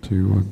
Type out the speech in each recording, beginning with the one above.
2, 1.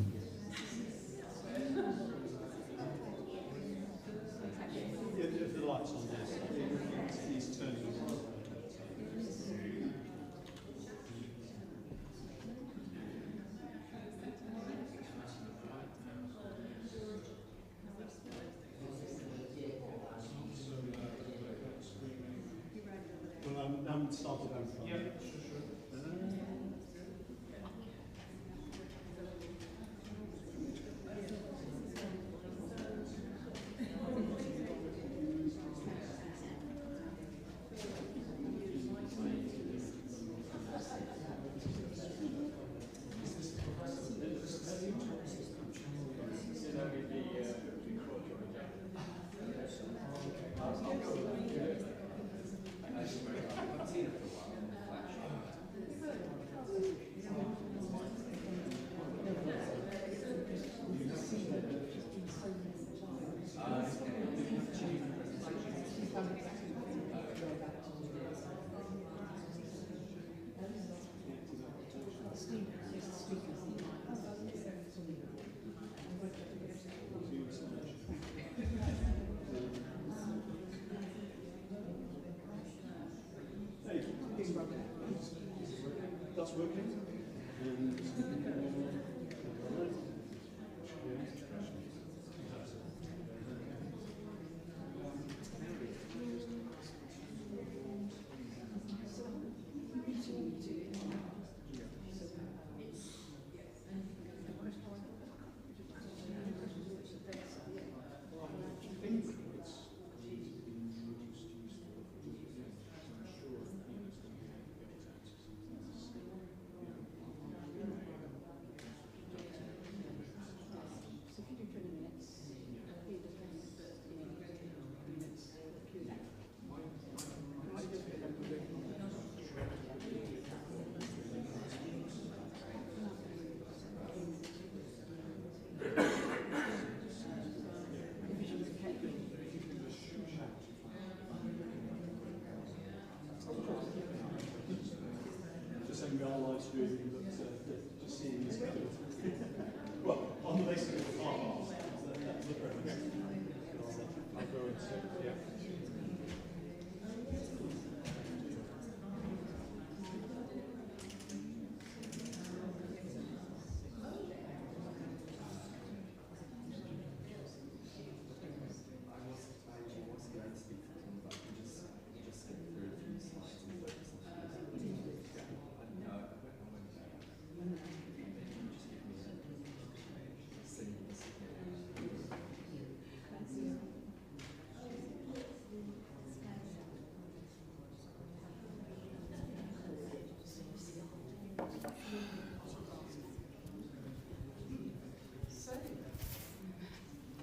That's working. Just seeing this kind of, well, on the basis of the car, that's the preference. I'll go and see, yeah.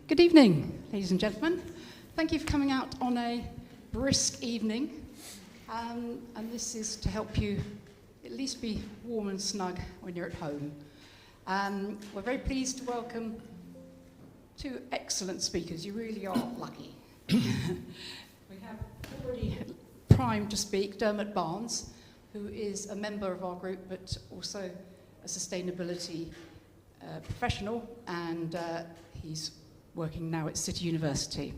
Good evening, ladies and gentlemen. Thank you for coming out on a brisk evening. And this is to help you at least be warm and snug when you're at home. We're very pleased to welcome two excellent speakers. You really are lucky. We have already primed to speak Dermot Barnes, who is a member of our group, but also a sustainability professional, and he's working now at City University.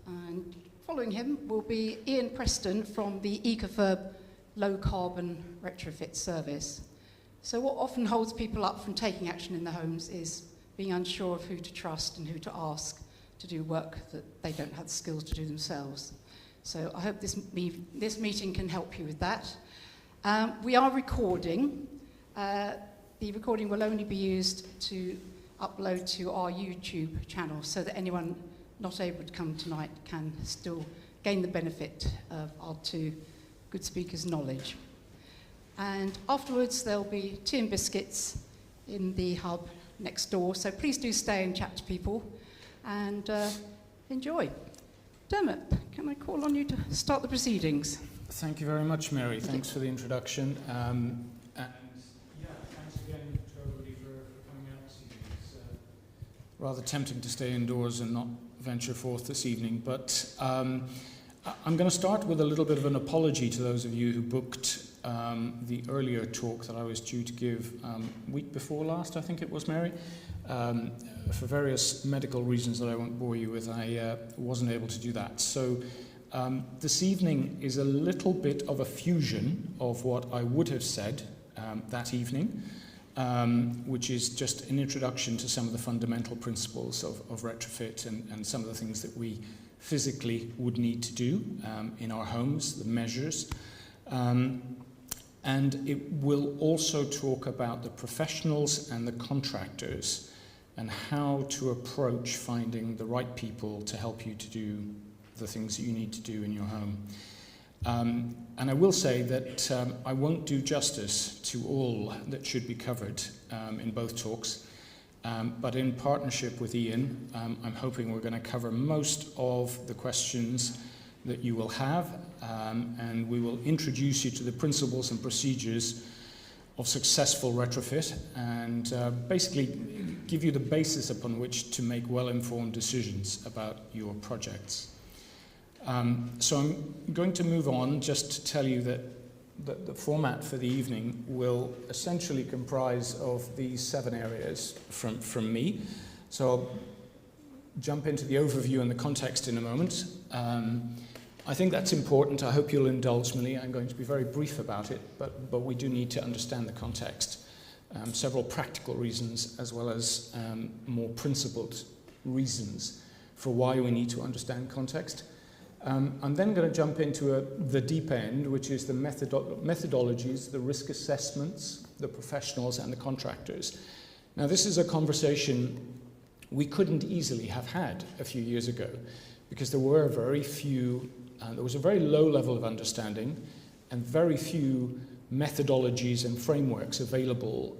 And following him will be Ian Preston from the Ecofurb low carbon retrofit service. So what often holds people up from taking action in their homes is being unsure of who to trust and who to ask to do work that they don't have the skills to do themselves. So I hope this meeting can help you with that. We are recording. The recording will only be used to upload to our YouTube channel so that anyone not able to come tonight can still gain the benefit of our two good speakers' knowledge. And afterwards there'll be tea and biscuits in the hub next door, so please do stay and chat to people and enjoy. Dermot, can I call on you to start the proceedings? Thank you very much, Mary. Thanks for the introduction. And thanks again to everybody for coming out this evening. It's rather tempting to stay indoors and not venture forth this evening, but I'm going to start with a little bit of an apology to those of you who booked the earlier talk that I was due to give week before last, I think it was, Mary. For various medical reasons that I won't bore you with, I wasn't able to do that. So this evening is a little bit of a fusion of what I would have said that evening, which is just an introduction to some of the fundamental principles of retrofit and some of the things that we physically would need to do in our homes, the measures. And it will also talk about the professionals and the contractors and how to approach finding the right people to help you to do the things that you need to do in your home. And I will say that I won't do justice to all that should be covered in both talks. But in partnership with Ian, I'm hoping we're going to cover most of the questions that you will have, and we will introduce you to the principles and procedures of successful retrofit and basically give you the basis upon which to make well-informed decisions about your projects. So I'm going to move on just to tell you that the format for the evening will essentially comprise of these 7 areas from me. So I'll jump into the overview and the context in a moment. I think that's important. I hope you'll indulge me. I'm going to be very brief about it, but we do need to understand the context. Several practical reasons as well as more principled reasons for why we need to understand context. I'm then going to jump into the deep end, which is the methodologies, the risk assessments, the professionals and the contractors. Now, this is a conversation we couldn't easily have had a few years ago because there were very few, there was a very low level of understanding and very few methodologies and frameworks available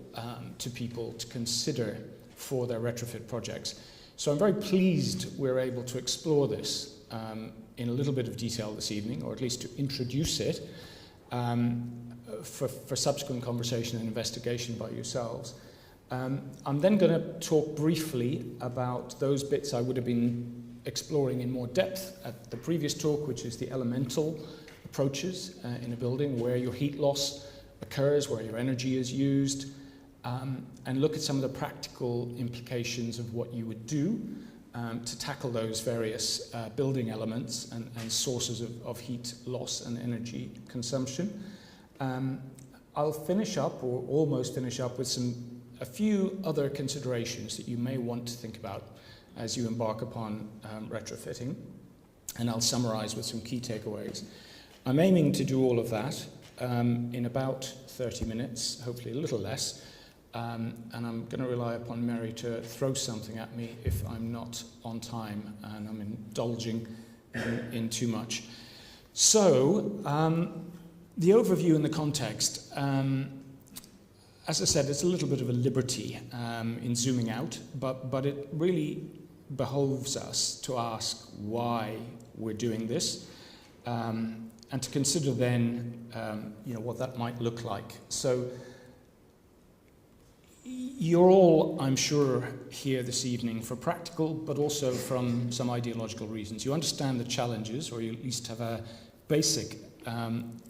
to people to consider for their retrofit projects. So I'm very pleased we're able to explore this in a little bit of detail this evening, or at least to introduce it for subsequent conversation and investigation by yourselves. I'm then going to talk briefly about those bits I would have been exploring in more depth at the previous talk, which is the elemental approaches in a building, where your heat loss occurs, where your energy is used, and look at some of the practical implications of what you would do to tackle those various building elements and sources of heat loss and energy consumption. I'll finish up, or almost finish up, with a few other considerations that you may want to think about as you embark upon retrofitting, and I'll summarize with some key takeaways. I'm aiming to do all of that in about 30 minutes, hopefully a little less. And I'm going to rely upon Mary to throw something at me if I'm not on time and I'm indulging in too much. So, the overview and the context. As I said, it's a little bit of a liberty in zooming out, but it really behoves us to ask why we're doing this, and to consider then what that might look like. So, you're all, I'm sure, here this evening for practical, but also from some ideological reasons. You understand the challenges, or you at least have a basic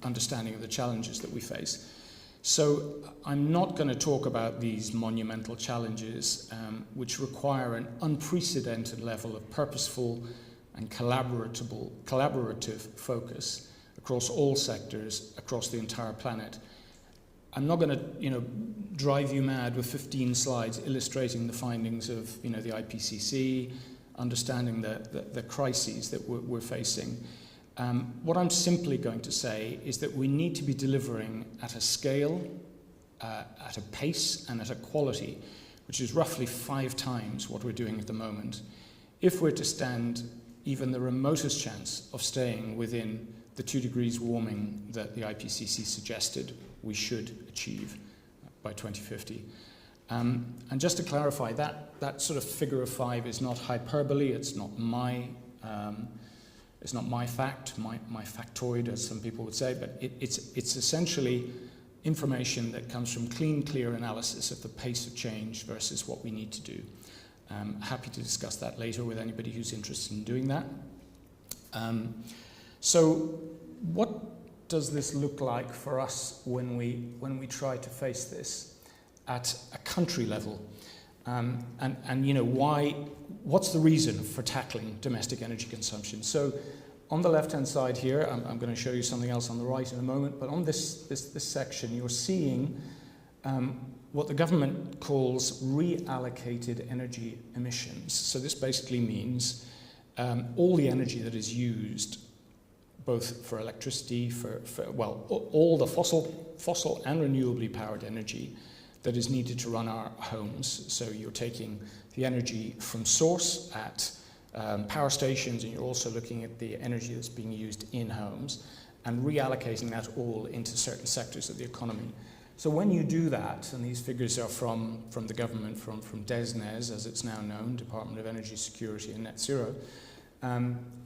understanding of the challenges that we face. So I'm not going to talk about these monumental challenges, which require an unprecedented level of purposeful and collaborative focus across all sectors, across the entire planet. I'm not going to, drive you mad with 15 slides illustrating the findings of, the IPCC, understanding the crises that we're facing. What I'm simply going to say is that we need to be delivering at a scale, at a pace, and at a quality, which is roughly 5 times what we're doing at the moment, if we're to stand even the remotest chance of staying within the 2 degrees warming that the IPCC suggested we should achieve by 2050. And just to clarify, that sort of figure of 5 is not hyperbole. It's not my fact, my factoid, as some people would say, but it's essentially information that comes from clean, clear analysis of the pace of change versus what we need to do. Happy to discuss that later with anybody who's interested in doing that. So what does this look like for us when we try to face this at a country level? And you know, what's the reason for tackling domestic energy consumption? So on the left-hand side here, I'm going to show you something else on the right in a moment, but on this section, you're seeing what the government calls reallocated energy emissions. So this basically means all the energy that is used, both for electricity, for all the fossil and renewably powered energy that is needed to run our homes. So you're taking the energy from source at power stations, and you're also looking at the energy that's being used in homes and reallocating that all into certain sectors of the economy. So when you do that, and these figures are from the government, from DESNZ, as it's now known, Department of Energy Security and Net Zero,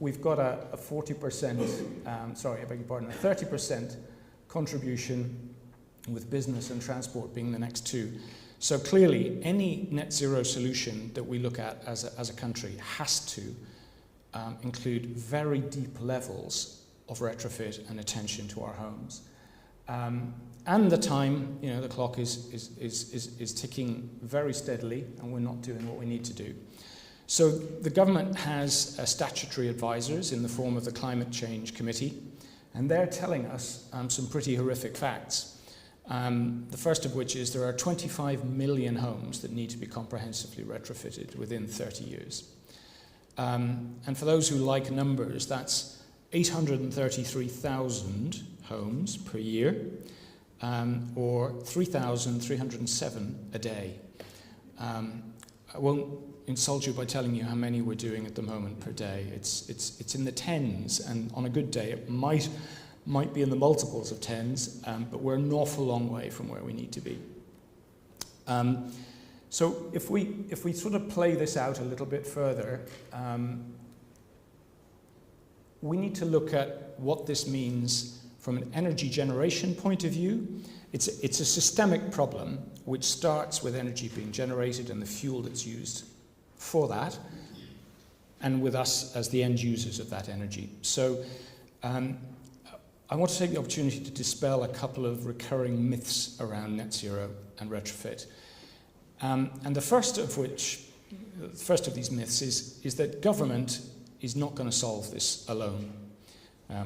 we've got a 40%, sorry, I beg your pardon, a 30% contribution, with business and transport being the next two. So clearly, any net zero solution that we look at as a country has to include very deep levels of retrofit and attention to our homes. And the time, you know, the clock is ticking very steadily, and we're not doing what we need to do. So the government has statutory advisors in the form of the Climate Change Committee, and they're telling us some pretty horrific facts. The first of which is there are 25 million homes that need to be comprehensively retrofitted within 30 years. And for those who like numbers, that's 833,000 homes per year, or 3,307 a day. I won't insult you by telling you how many we're doing at the moment per day. It's in the tens, and on a good day it might be in the multiples of tens, but we're an awful long way from where we need to be. So if we sort of play this out a little bit further, we need to look at what this means from an energy generation point of view. It's a systemic problem which starts with energy being generated and the fuel that's used for that, and with us as the end users of that energy. So I want to take the opportunity to dispel a couple of recurring myths around net zero and retrofit. And the first of these myths is that government is not going to solve this alone,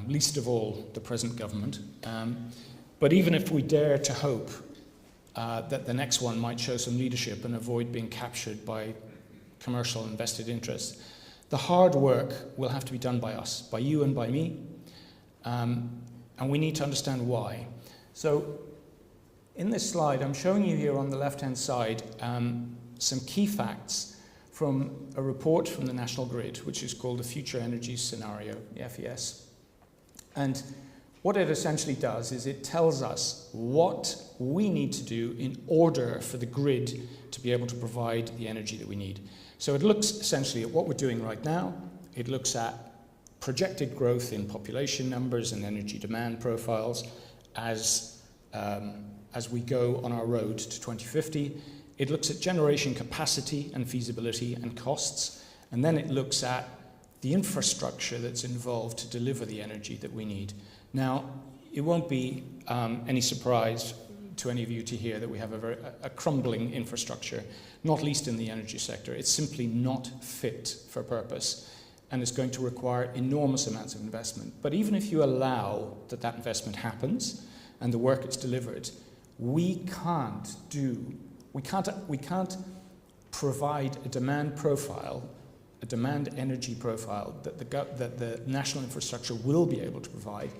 least of all the present government. But even if we dare to hope that the next one might show some leadership and avoid being captured by commercial and vested interests, the hard work will have to be done by us, by you and by me. And we need to understand why. So in this slide, I'm showing you here on the left-hand side some key facts from a report from the National Grid, which is called the Future Energy Scenario, the FES. And what it essentially does is it tells us what we need to do in order for the grid to be able to provide the energy that we need. So it looks essentially at what we're doing right now. It looks at projected growth in population numbers and energy demand profiles as we go on our road to 2050. It looks at generation capacity and feasibility and costs, and then it looks at the infrastructure that's involved to deliver the energy that we need. Now, it won't be any surprise to any of you to hear that we have a crumbling infrastructure, not least in the energy sector. It's simply not fit for purpose, and it's going to require enormous amounts of investment. But even if you allow that investment happens and the work is delivered, we can't provide a demand profile, a demand energy profile that the national infrastructure will be able to provide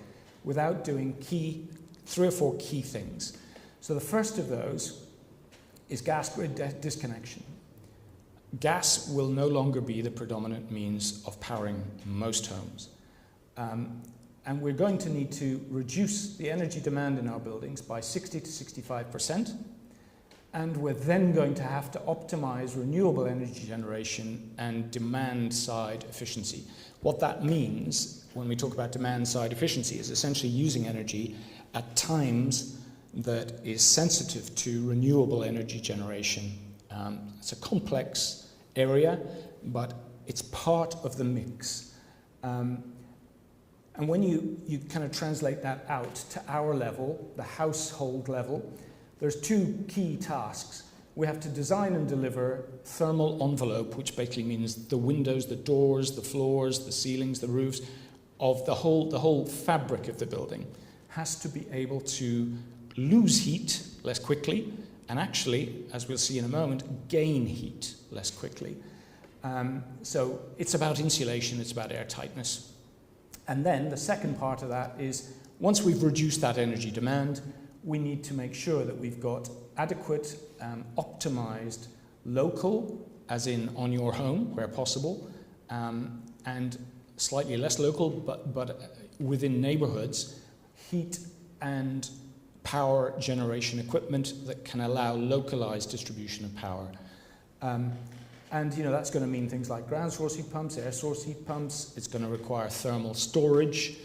without doing three or four key things. So the first of those is gas grid disconnection. Gas will no longer be the predominant means of powering most homes. And we're going to need to reduce the energy demand in our buildings by 60 to 65%. And we're then going to have to optimize renewable energy generation and demand-side efficiency. What that means when we talk about demand-side efficiency is essentially using energy at times that is sensitive to renewable energy generation. It's a complex area, but it's part of the mix. And And when you kind of translate that out to our level, the household level, there's two key tasks. We have to design and deliver thermal envelope, which basically means the windows, the doors, the floors, the ceilings, the roofs, of the whole fabric of the building has to be able to lose heat less quickly, and actually, as we'll see in a moment, gain heat less quickly. So it's about insulation, it's about airtightness. And then the second part of that is, once we've reduced that energy demand, we need to make sure that we've got adequate, optimized, local, as in on your home, where possible, and slightly less local, but within neighborhoods, heat and power generation equipment that can allow localized distribution of power. And that's going to mean things like ground source heat pumps, air source heat pumps. It's going to require thermal storage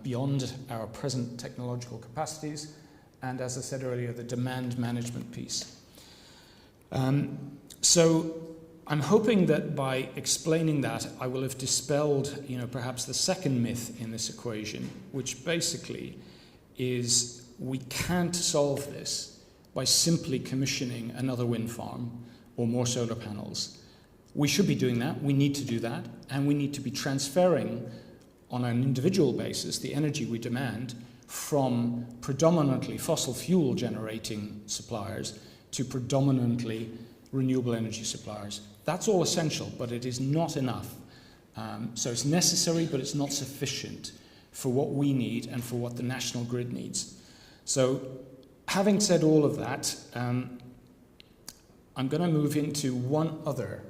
beyond our present technological capacities. And as I said earlier, the demand management piece. So I'm hoping that by explaining that, I will have dispelled, perhaps the second myth in this equation, which basically is we can't solve this by simply commissioning another wind farm or more solar panels. We should be doing that, we need to do that, and we need to be transferring on an individual basis the energy we demand from predominantly fossil fuel generating suppliers to predominantly renewable energy suppliers. That's all essential, but it is not enough. So it's necessary, but it's not sufficient for what we need and for what the national grid needs. So having said all of that, I'm going to move into one other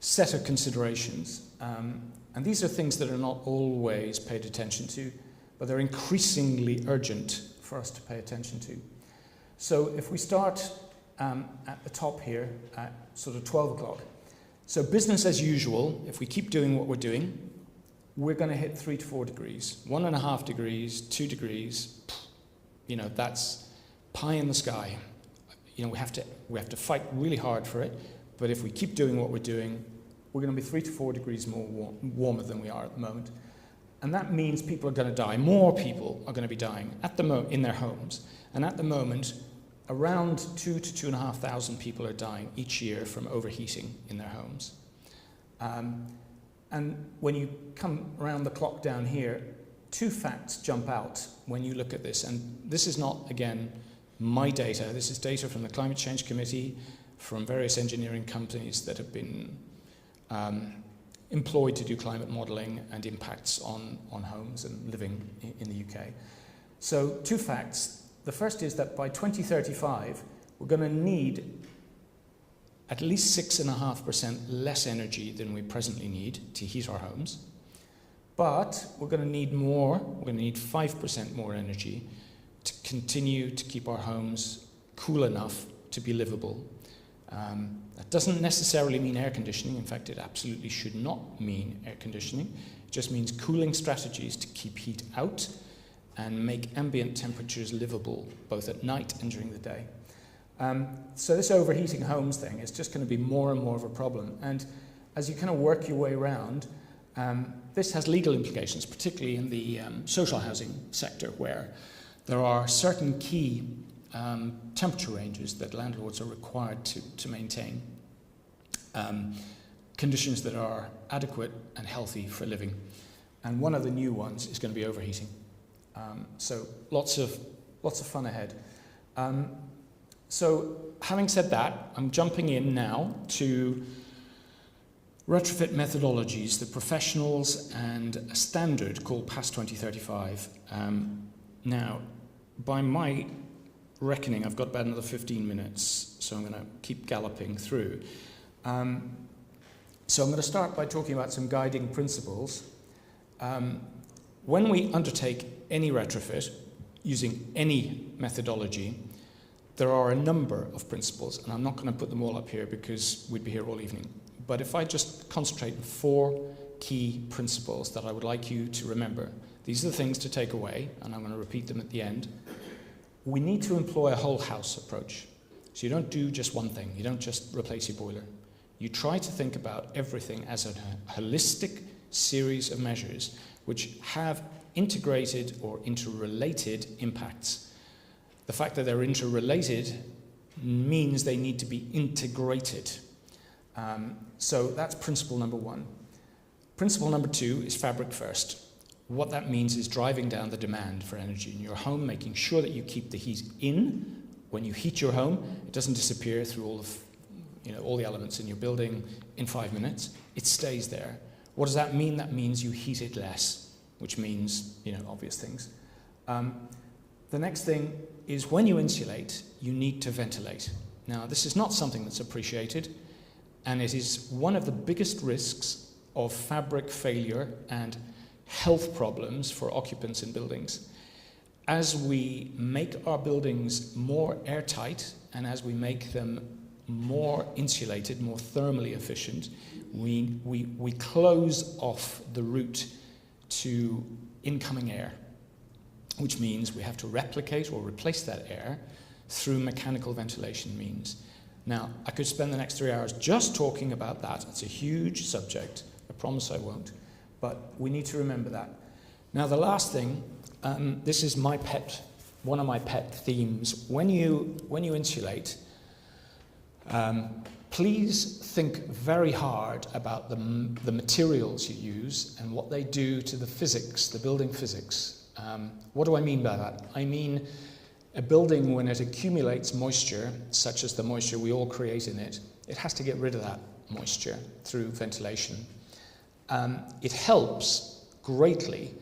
set of considerations. And these are things that are not always paid attention to, but they're increasingly urgent for us to pay attention to. So if we start at the top here at sort of 12 o'clock. So business as usual, if we keep doing what we're doing, we're going to hit 3 to 4 degrees. 1.5 degrees, 2 degrees, that's pie in the sky. We have to fight really hard for it, but if we keep doing what we're doing, we're going to be 3 to 4 degrees more warmer than we are at the moment. And that means people are going to die. More people are going to be dying in their homes. And at the moment, around 2,000 to 2,500 people are dying each year from overheating in their homes. And when you come around the clock down here, two facts jump out when you look at this. And this is not, again, my data. This is data from the Climate Change Committee, from various engineering companies that have been employed to do climate modelling and impacts on homes and living in the UK. So two facts. The first is that by 2035, we're going to need at least 6.5% less energy than we presently need to heat our homes. But we're going to need more, we're going to need 5% more energy to continue to keep our homes cool enough to be livable. That doesn't necessarily mean air conditioning. In fact, it absolutely should not mean air conditioning. It just means cooling strategies to keep heat out and make ambient temperatures livable both at night and during the day. So this overheating homes thing is just going to be more and more of a problem. And as you kind of work your way around, this has legal implications, particularly in the social housing sector, where there are certain key temperature ranges that landlords are required to maintain. Conditions that are adequate and healthy for living. And one of the new ones is going to be overheating. So lots of fun ahead. So having said that, I'm jumping in now to retrofit methodologies, the professionals, and a standard called Past 2035. Now, by my reckoning, I've got about another 15 minutes, so I'm going to keep galloping through. So I'm going to start by talking about some guiding principles. When we undertake any retrofit using any methodology, there are a number of principles, and I'm not going to put them all up here because we'd be here all evening. But if I just concentrate on 4 key principles that I would like you to remember, these are the things to take away, and I'm going to repeat them at the end. We need to employ a whole house approach. So you don't do just one thing. You don't just replace your boiler. You try to think about everything as a holistic series of measures which have integrated or interrelated impacts. The fact that they're interrelated means they need to be integrated. So that's principle number one. Principle number two is fabric first. What that means is driving down the demand for energy in your home, making sure that you keep the heat in. When you heat your home, it doesn't disappear through all the elements in your building in 5 minutes. It stays there. What does that mean? That means you heat it less, which means, obvious things. The next thing is when you insulate, you need to ventilate. Now, this is not something that's appreciated, and it is one of the biggest risks of fabric failure and health problems for occupants in buildings. As we make our buildings more airtight and as we make them more insulated, more thermally efficient, we close off the route to incoming air, which means we have to replicate or replace that air through mechanical ventilation means. Now, I could spend the next 3 hours just talking about that. It's a huge subject. I promise I won't. But we need to remember that. Now, the last thing, this is one of my pet themes. When you insulate, please think very hard about the materials you use and what they do to the physics, the building physics. What do I mean by that? I mean, a building, when it accumulates moisture, such as the moisture we all create in it, it has to get rid of that moisture through ventilation. It helps greatly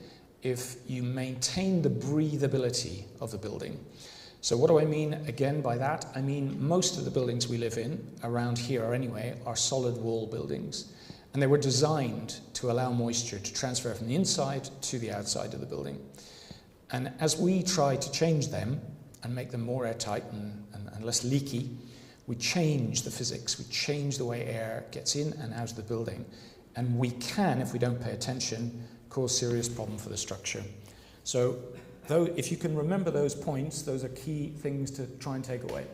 if you maintain the breathability of the building. So what do I mean again by that? I mean most of the buildings we live in, around here anyway, are solid wall buildings. And they were designed to allow moisture to transfer from the inside to the outside of the building. And as we try to change them and make them more airtight and less leaky, we change the physics, we change the way air gets in and out of the building. And we can, if we don't pay attention, cause serious problem for the structure. So if you can remember those points, those are key things to try and take away.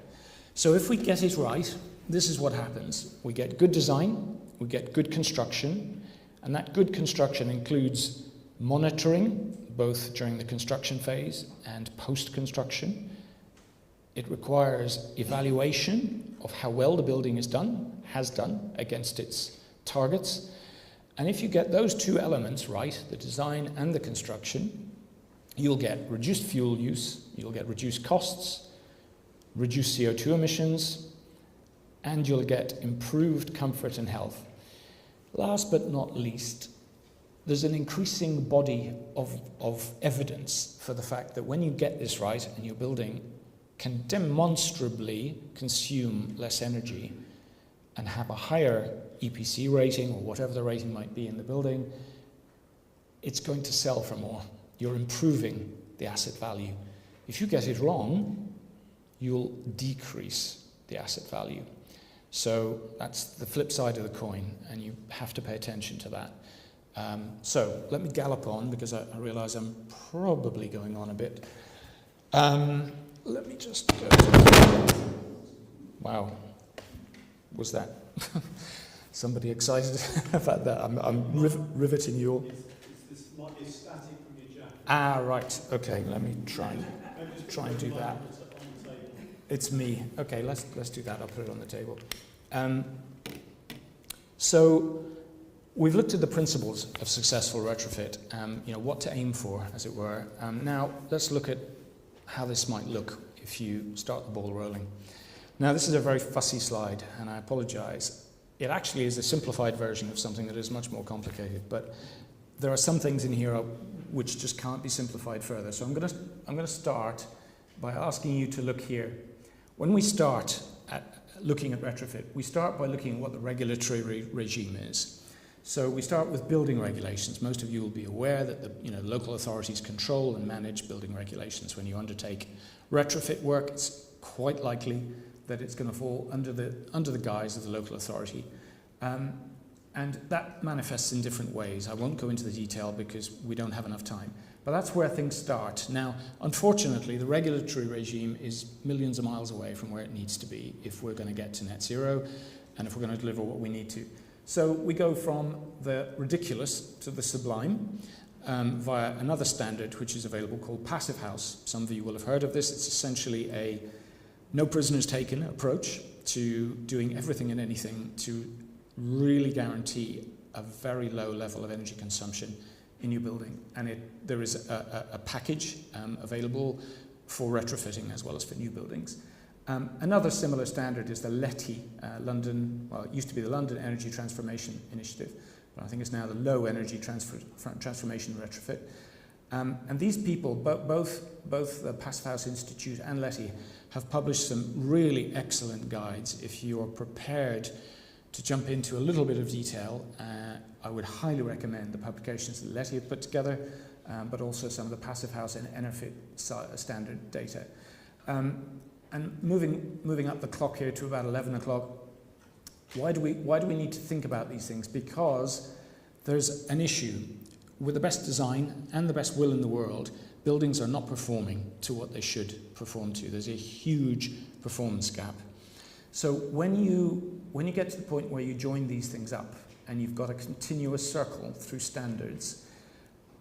So if we get it right, this is what happens. We get good design, we get good construction, and that good construction includes monitoring, both during the construction phase and post-construction. It requires evaluation of how well the building has done against its targets. And if you get those two elements right, the design and the construction, you'll get reduced fuel use, you'll get reduced costs, reduced CO2 emissions, and you'll get improved comfort and health. Last but not least, there's an increasing body of evidence for the fact that when you get this right and your building can demonstrably consume less energy and have a higher EPC rating or whatever the rating might be in the building, it's going to sell for more. You're improving the asset value. If you get it wrong, you'll decrease the asset value. So that's the flip side of the coin, and you have to pay attention to that. So let me gallop on, because I realize I'm probably going on a bit. Let me just go to... Wow. Was that somebody excited about that? I'm riveting your... It's static from your jacket. Ah, right. Okay, let me try and do that. It's me. Okay, let's do that. I'll put it on the table. So we've looked at the principles of successful retrofit, what to aim for, as it were. Now, let's look at how this might look if you start the ball rolling. Now, this is a very fussy slide, and I apologize. It actually is a simplified version of something that is much more complicated, but there are some things in here which just can't be simplified further. So I'm going to start by asking you to look here. When we start looking at retrofit, we start by looking at what the regulatory regime is. So we start with building regulations. Most of you will be aware that the local authorities control and manage building regulations. When you undertake retrofit work, it's quite likely that it's going to fall under the guise of the local authority. And that manifests in different ways. I won't go into the detail because we don't have enough time. But that's where things start. Now, unfortunately, the regulatory regime is millions of miles away from where it needs to be if we're going to get to net zero and if we're going to deliver what we need to. So we go from the ridiculous to the sublime. via another standard which is available called Passive House. Some of you will have heard of this. It's essentially a no prisoners taken approach to doing everything and anything to really guarantee a very low level of energy consumption in your building. And there is a package available for retrofitting as well as for new buildings. Another similar standard is the LETI, it used to be the London Energy Transformation Initiative, but I think it's now the Low Energy Transformation Retrofit. And these people, both the Passive House Institute and LETI, have published some really excellent guides. If you are prepared to jump into a little bit of detail, I would highly recommend the publications that LETI have put together, but also some of the Passive House and Enerfit standard data. And moving up the clock here to about 11 o'clock, why do we need to think about these things? Because there's an issue. With the best design and the best will in the world, buildings are not performing to what they should perform to. There's a huge performance gap. So when you get to the point where you join these things up and you've got a continuous circle through standards,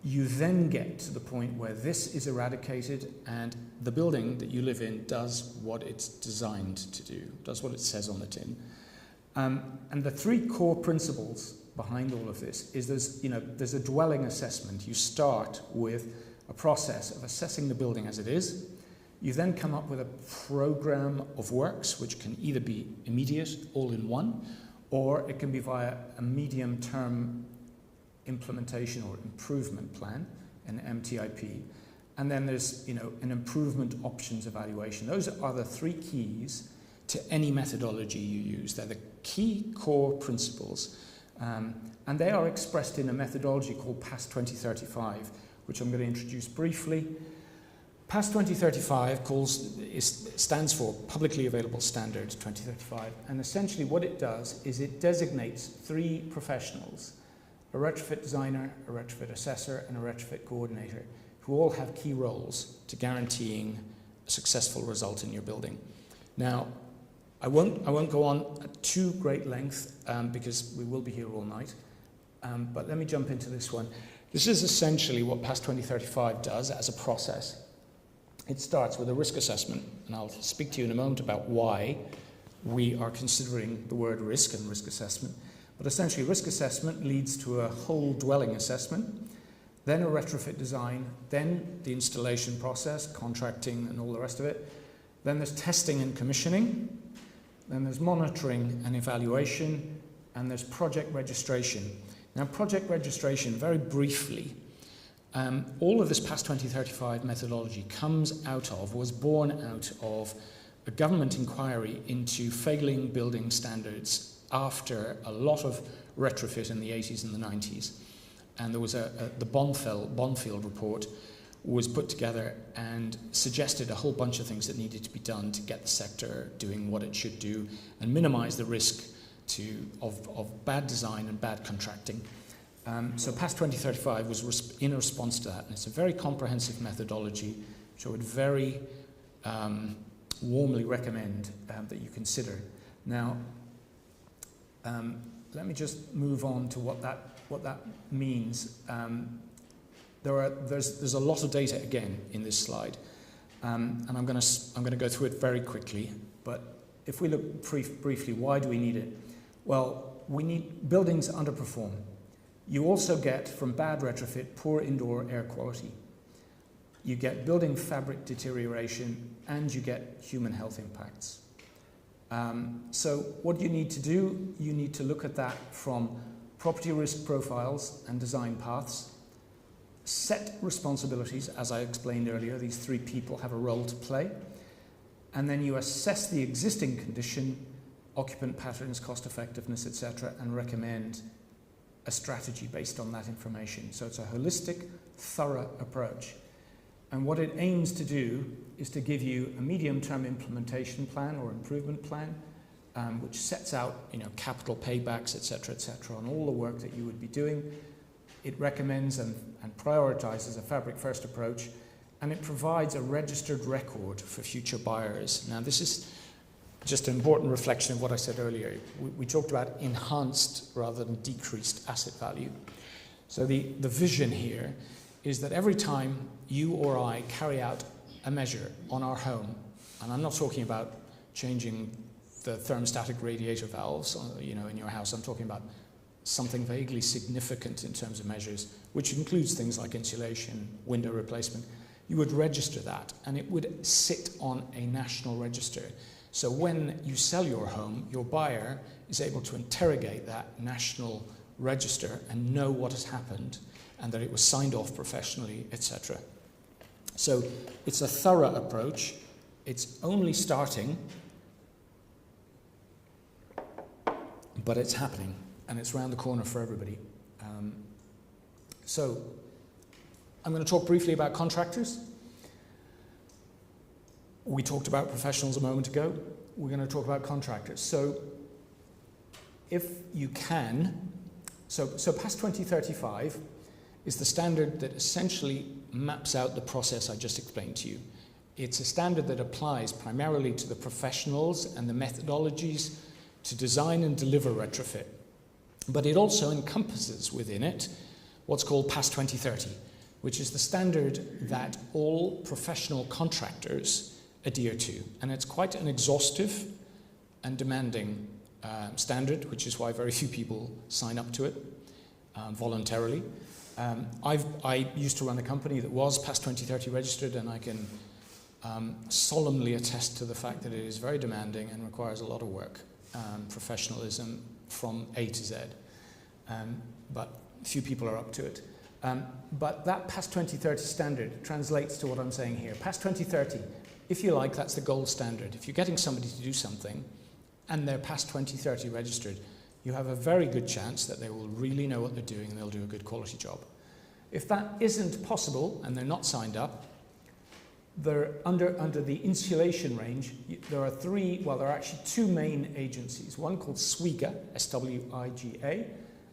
you then get to the point where this is eradicated and the building that you live in does what it's designed to do, does what it says on the tin. And the three core principles behind all of this is there's a dwelling assessment. You start with a process of assessing the building as it is. You then come up with a program of works, which can either be immediate, all in one, or it can be via a medium-term implementation or improvement plan, an MTIP. And then there's an improvement options evaluation. Those are the three keys to any methodology you use. They're the key core principles. And they are expressed in a methodology called PAS 2035, which I'm going to introduce briefly. PAS 2035 stands for Publicly Available Standard 2035, and essentially what it does is it designates three professionals: a retrofit designer, a retrofit assessor, and a retrofit coordinator, who all have key roles to guaranteeing a successful result in your building. Now, I won't go on at too great length because we will be here all night, but let me jump into this one. This is essentially what PAS 2035 does as a process. It starts with a risk assessment, and I'll speak to you in a moment about why we are considering the word risk and risk assessment. But essentially, risk assessment leads to a whole dwelling assessment, then a retrofit design, then the installation process, contracting and all the rest of it. Then there's testing and commissioning, then there's monitoring and evaluation, and there's project registration. Now, project registration, very briefly, all of this PAS 2035 methodology was born out of a government inquiry into failing building standards after a lot of retrofit in the 80s and the 90s. And there was the Bonfield report was put together and suggested a whole bunch of things that needed to be done to get the sector doing what it should do and minimize the risk of bad design and bad contracting. So PAS 2035 was in response to that, and it's a very comprehensive methodology, which I would very warmly recommend that you consider. Now, let me just move on to what that means. There's a lot of data again in this slide, and I'm going to go through it very quickly. But if we look briefly, why do we need it? Well, we need buildings underperform. You also get, from bad retrofit, poor indoor air quality. You get building fabric deterioration, and you get human health impacts. So what you need to do, you need to look at that from property risk profiles and design paths, set responsibilities, as I explained earlier. These three people have a role to play. And then you assess the existing condition, occupant patterns, cost effectiveness, etc., and recommend a strategy based on that information. So it's a holistic, thorough approach. And what it aims to do is to give you a medium-term implementation plan or improvement plan, which sets out, capital paybacks, etc., on all the work that you would be doing. It recommends and prioritizes a fabric-first approach, and it provides a registered record for future buyers. Now, this is just an important reflection of what I said earlier. We talked about enhanced rather than decreased asset value. So the vision here is that every time you or I carry out a measure on our home, and I'm not talking about changing the thermostatic radiator valves, in your house. I'm talking about something vaguely significant in terms of measures, which includes things like insulation, window replacement. You would register that, and it would sit on a national register. So when you sell your home, your buyer is able to interrogate that national register and know what has happened, and that it was signed off professionally, etc. So it's a thorough approach. It's only starting, but it's happening, and it's around the corner for everybody. So I'm going to talk briefly about contractors. We talked about professionals a moment ago. We're going to talk about contractors. So if you can, so past 2035 is the standard that essentially maps out the process I just explained to you. It's a standard that applies primarily to the professionals and the methodologies to design and deliver retrofit. But it also encompasses within it what's called past 2030, which is the standard that all professional contractors adhere to. And it's quite an exhaustive and demanding standard, which is why very few people sign up to it voluntarily. I used to run a company that was past 2030 registered, and I can solemnly attest to the fact that it is very demanding and requires a lot of work, professionalism from A to Z. But few people are up to it. But that past 2030 standard translates to what I'm saying here. Past 2030, if you like, that's the gold standard. If you're getting somebody to do something and they're past 2030 registered, you have a very good chance that they will really know what they're doing and they'll do a good quality job. If that isn't possible and they're not signed up, they're under the insulation range. There are actually two main agencies. One called SWIGA, S-W-I-G-A,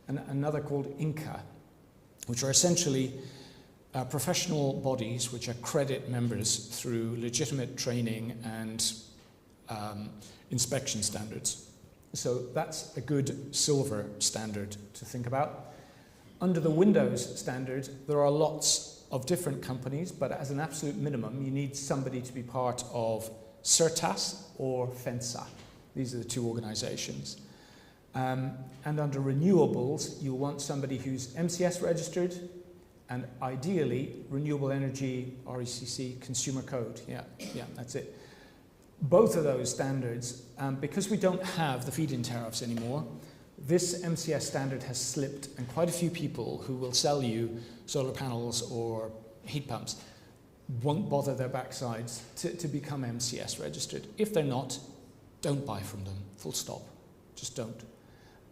and another called INCA, which are essentially professional bodies which accredit members through legitimate training and inspection standards. So that's a good silver standard to think about. Under the Windows standard, there are lots of different companies, but as an absolute minimum, you need somebody to be part of CERTAS or FENSA. These are the two organizations. And under renewables, you want somebody who's MCS registered and ideally renewable energy, RECC, consumer code. Yeah, that's it. Both of those standards, because we don't have the feed-in tariffs anymore, this MCS standard has slipped, and quite a few people who will sell you solar panels or heat pumps won't bother their backsides to become MCS registered. If they're not, don't buy from them, full stop. Just don't.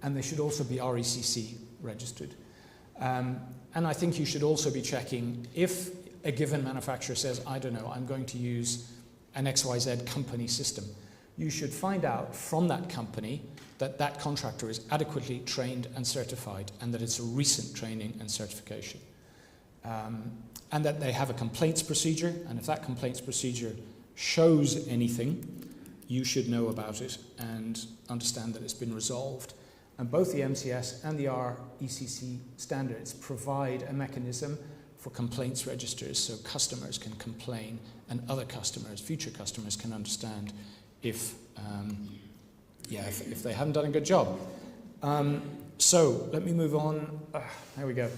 And they should also be RECC registered. And I think you should also be checking if a given manufacturer says, I don't know, I'm going to use an XYZ company system. You should find out from that company that that contractor is adequately trained and certified, and that it's a recent training and certification. And that they have a complaints procedure, and if that complaints procedure shows anything, you should know about it and understand that it's been resolved. And both the MCS and the RECC standards provide a mechanism for complaints registers so customers can complain and other customers, future customers, can understand if they haven't done a good job. So let me move on. There we go.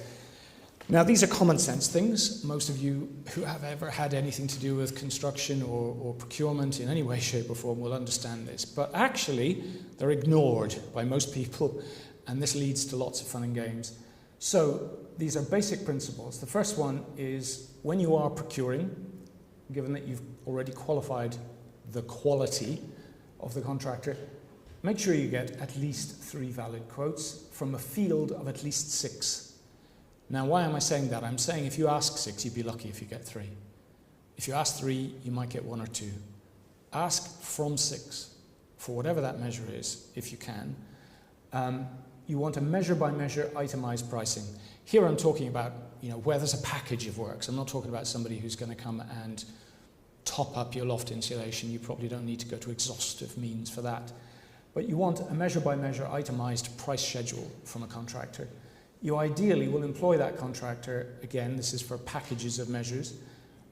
Now, these are common sense things. Most of you who have ever had anything to do with construction or procurement in any way, shape or form will understand this. But actually, they're ignored by most people, and this leads to lots of fun and games. So these are basic principles. The first one is when you are procuring, given that you've already qualified the quality of the contractor, make sure you get at least 3 valid quotes from a field of at least 6. Now, why am I saying that? I'm saying if you ask 6, you'd be lucky if you get 3. If you ask 3, you might get 1 or 2. Ask from 6 for whatever that measure is, if you can. You want a measure-by-measure itemized pricing. Here I'm talking about, where there's a package of works. I'm not talking about somebody who's going to come and top up your loft insulation. You probably don't need to go to exhaustive means for that. But you want a measure-by-measure itemized price schedule from a contractor. you ideally will employ that contractor, again, this is for packages of measures,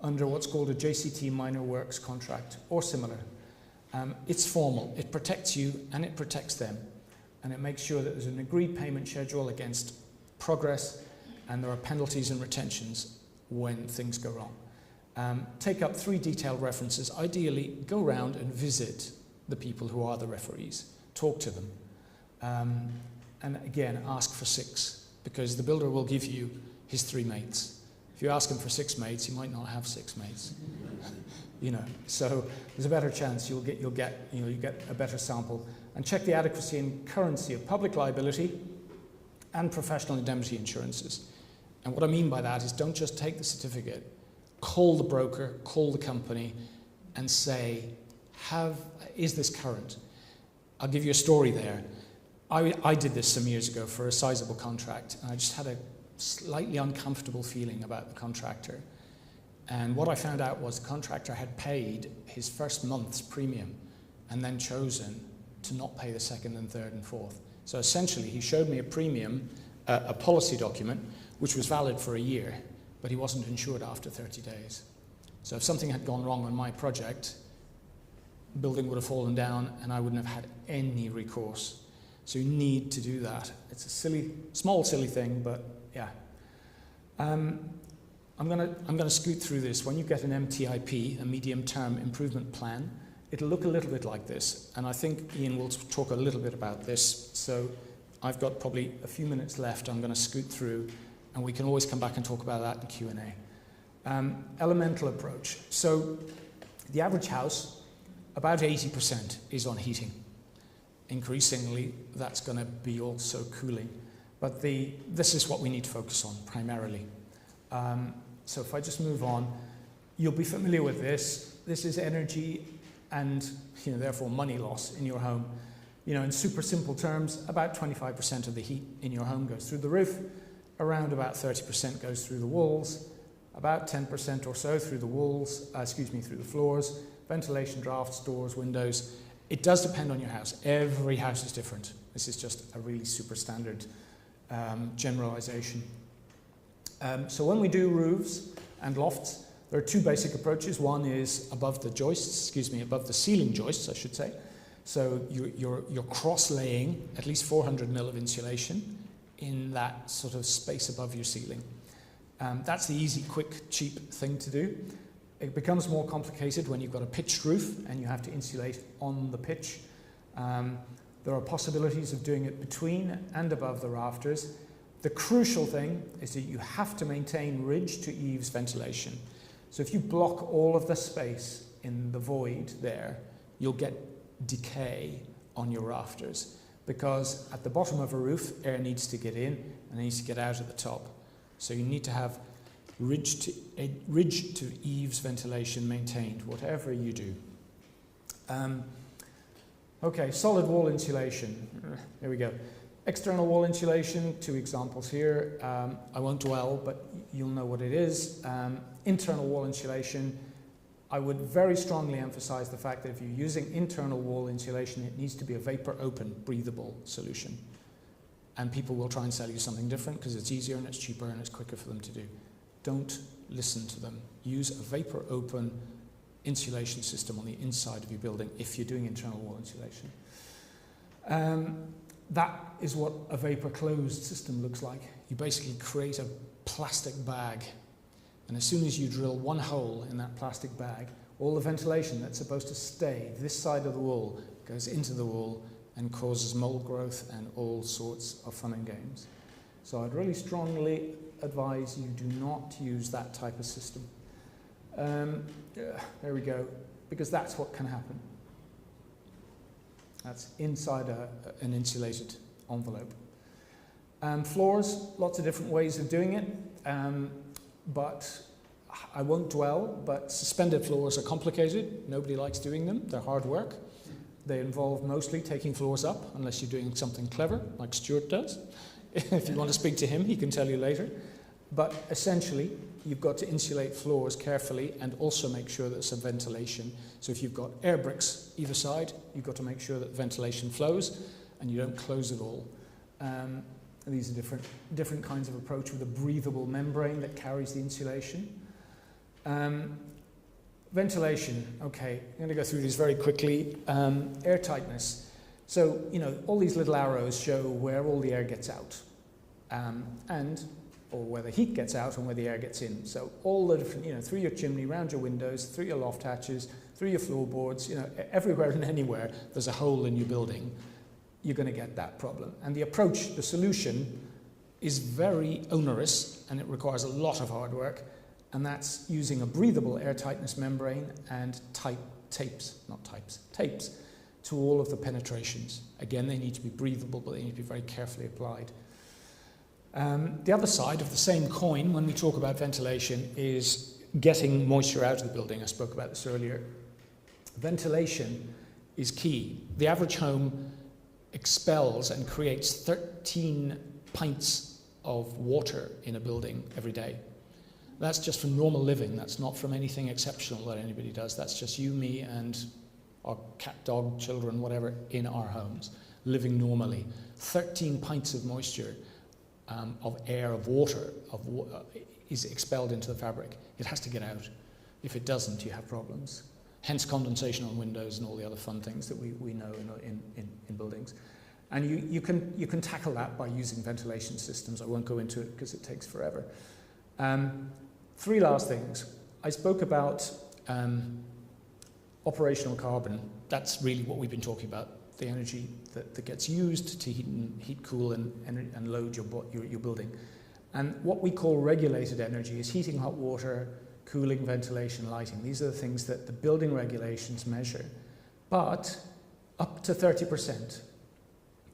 under what's called a JCT minor works contract or similar. It's formal, it protects you and it protects them, and it makes sure that there's an agreed payment schedule against progress, and there are penalties and retentions when things go wrong. Take up 3 detailed references. Ideally, go around and visit the people who are the referees. Talk to them. And again, ask for 6, because the builder will give you his 3 mates. If you ask him for 6 mates, he might not have 6 mates. So there's a better chance you'll get a better sample. And check the adequacy and currency of public liability and professional indemnity insurances. And what I mean by that is, don't just take the certificate, call the broker, call the company, and say, is this current? I'll give you a story there. I did this some years ago for a sizable contract, and I just had a slightly uncomfortable feeling about the contractor. And what I found out was the contractor had paid his first month's premium and then chosen to not pay the second and third and fourth. So essentially, he showed me a premium, a policy document, which was valid for a year, but he wasn't insured after 30 days. So if something had gone wrong on my project, the building would have fallen down and I wouldn't have had any recourse. So you need to do that. It's a small silly thing, but yeah. I'm gonna scoot through this. When you get an MTIP, a medium-term improvement plan, it'll look a little bit like this, and I think Ian will talk a little bit about this. So I've got probably a few minutes left. I'm going to scoot through, and we can always come back and talk about that in Q&A. Elemental approach. So the average house, about 80% is on heating. Increasingly, that's going to be also cooling. But this is what we need to focus on primarily. So if I just move on, you'll be familiar with this. This is energy and therefore money loss in your home. In super simple terms, about 25% of the heat in your home goes through the roof, around about 30% goes through the walls, about 10% or so through the through the floors, ventilation, drafts, doors, windows. It does depend on your house. Every house is different. This is just a really super standard generalization. So when we do roofs and lofts, there are 2 basic approaches. One is above the ceiling joists, I should say. So you're cross-laying at least 400 mil of insulation in that sort of space above your ceiling. That's the easy, quick, cheap thing to do. It becomes more complicated when you've got a pitched roof and you have to insulate on the pitch. There are possibilities of doing it between and above the rafters. The crucial thing is that you have to maintain ridge to eaves ventilation. So if you block all of the space in the void there, you'll get decay on your rafters, because at the bottom of a roof, air needs to get in and it needs to get out at the top. So you need to have ridge to eaves ventilation maintained, whatever you do. Okay, solid wall insulation. There we go. External wall insulation, 2 examples here. I won't dwell, but you'll know what it is. Internal wall insulation, I would very strongly emphasize the fact that if you're using internal wall insulation, it needs to be a vapor-open, breathable solution. And people will try and sell you something different because it's easier and it's cheaper and it's quicker for them to do. Don't listen to them. Use a vapor-open insulation system on the inside of your building if you're doing internal wall insulation. That is what a vapor-closed system looks like. You basically create a plastic bag, and as soon as you drill one hole in that plastic bag, all the ventilation that's supposed to stay this side of the wall goes into the wall and causes mold growth and all sorts of fun and games. So I'd really strongly advise you do not use that type of system. There we go, because that's what can happen. That's inside an insulated envelope. Floors, lots of different ways of doing it, but I won't dwell, but suspended floors are complicated. Nobody likes doing them. They're hard work. They involve mostly taking floors up, unless you're doing something clever, like Stuart does. If you want to speak to him, he can tell you later. But essentially, you've got to insulate floors carefully and also make sure there's some ventilation. So if you've got air bricks either side, you've got to make sure that ventilation flows and you don't close it all. And these are different kinds of approach with a breathable membrane that carries the insulation. Ventilation, okay, I'm going to go through these very quickly. Air tightness. So, all these little arrows show where all the air gets out, or where the heat gets out and where the air gets in. So all the different, through your chimney, round your windows, through your loft hatches, through your floorboards, everywhere and anywhere there's a hole in your building, you're going to get that problem. And the approach, the solution, is very onerous and it requires a lot of hard work, and that's using a breathable air tightness membrane and tapes to all of the penetrations. Again, they need to be breathable, but they need to be very carefully applied. The other side of the same coin when we talk about ventilation is getting moisture out of the building. I spoke about this earlier. Ventilation is key. The average home expels and creates 13 pints of water in a building every day. That's just from normal living. That's not from anything exceptional that anybody does. That's just you, me, and our cat, dog, children, whatever, in our homes, living normally. 13 pints of moisture, of air, of water, is expelled into the fabric. It has to get out. If it doesn't, you have problems. Hence condensation on windows and all the other fun things that we know in buildings. And you can tackle that by using ventilation systems. I won't go into it because it takes forever. 3 last things. I spoke about operational carbon. That's really what we've been talking about, the energy that gets used to heat, cool, and load your building. And what we call regulated energy is heating, hot water, cooling, ventilation, lighting. These are the things that the building regulations measure. But up to 30%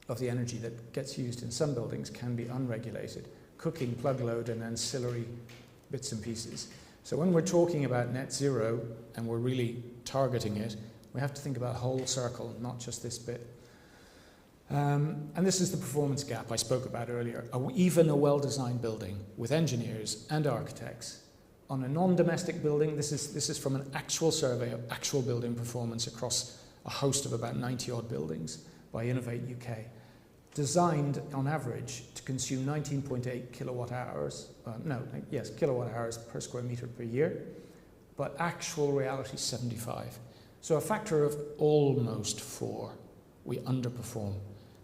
of the energy that gets used in some buildings can be unregulated. Cooking, plug load, and ancillary bits and pieces. So when we're talking about net zero and we're really targeting it, we have to think about whole circle, not just this bit. And this is the performance gap I spoke about earlier. Even a well-designed building with engineers and architects on a non-domestic building, this is from an actual survey of actual building performance across a host of about 90-odd buildings by Innovate UK, designed on average to consume 19.8 kilowatt hours per square meter per year, but actual reality 75. So a factor of almost 4, we underperform.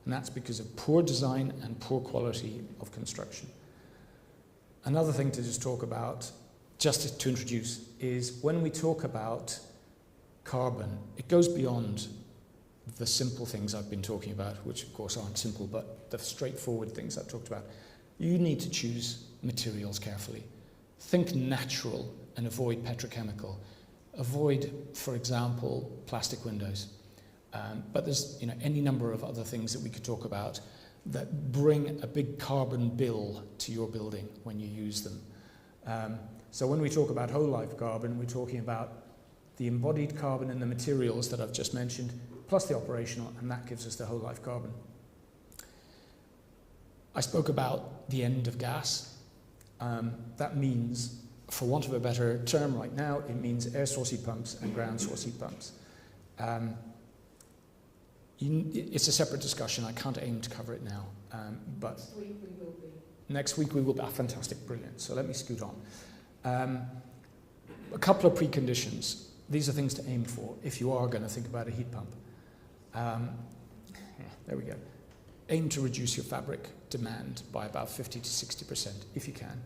And that's because of poor design and poor quality of construction. Another thing to just talk about, just to introduce, is when we talk about carbon, it goes beyond the simple things I've been talking about, which of course aren't simple, but the straightforward things I've talked about. You need to choose materials carefully. Think natural and avoid petrochemical. Avoid, for example, plastic windows. But there's any number of other things that we could talk about that bring a big carbon bill to your building when you use them. So when we talk about whole life carbon, we're talking about the embodied carbon in the materials that I've just mentioned, plus the operational, and that gives us the whole life carbon. I spoke about the end of gas. That means, for want of a better term right now, it means air source heat pumps and ground source heat pumps. It's a separate discussion. I can't aim to cover it now. But next week we will be. Next week we will be. Fantastic, brilliant. So let me scoot on. A couple of preconditions. These are things to aim for if you are going to think about a heat pump. There we go. Aim to reduce your fabric demand by about 50 to 60% if you can.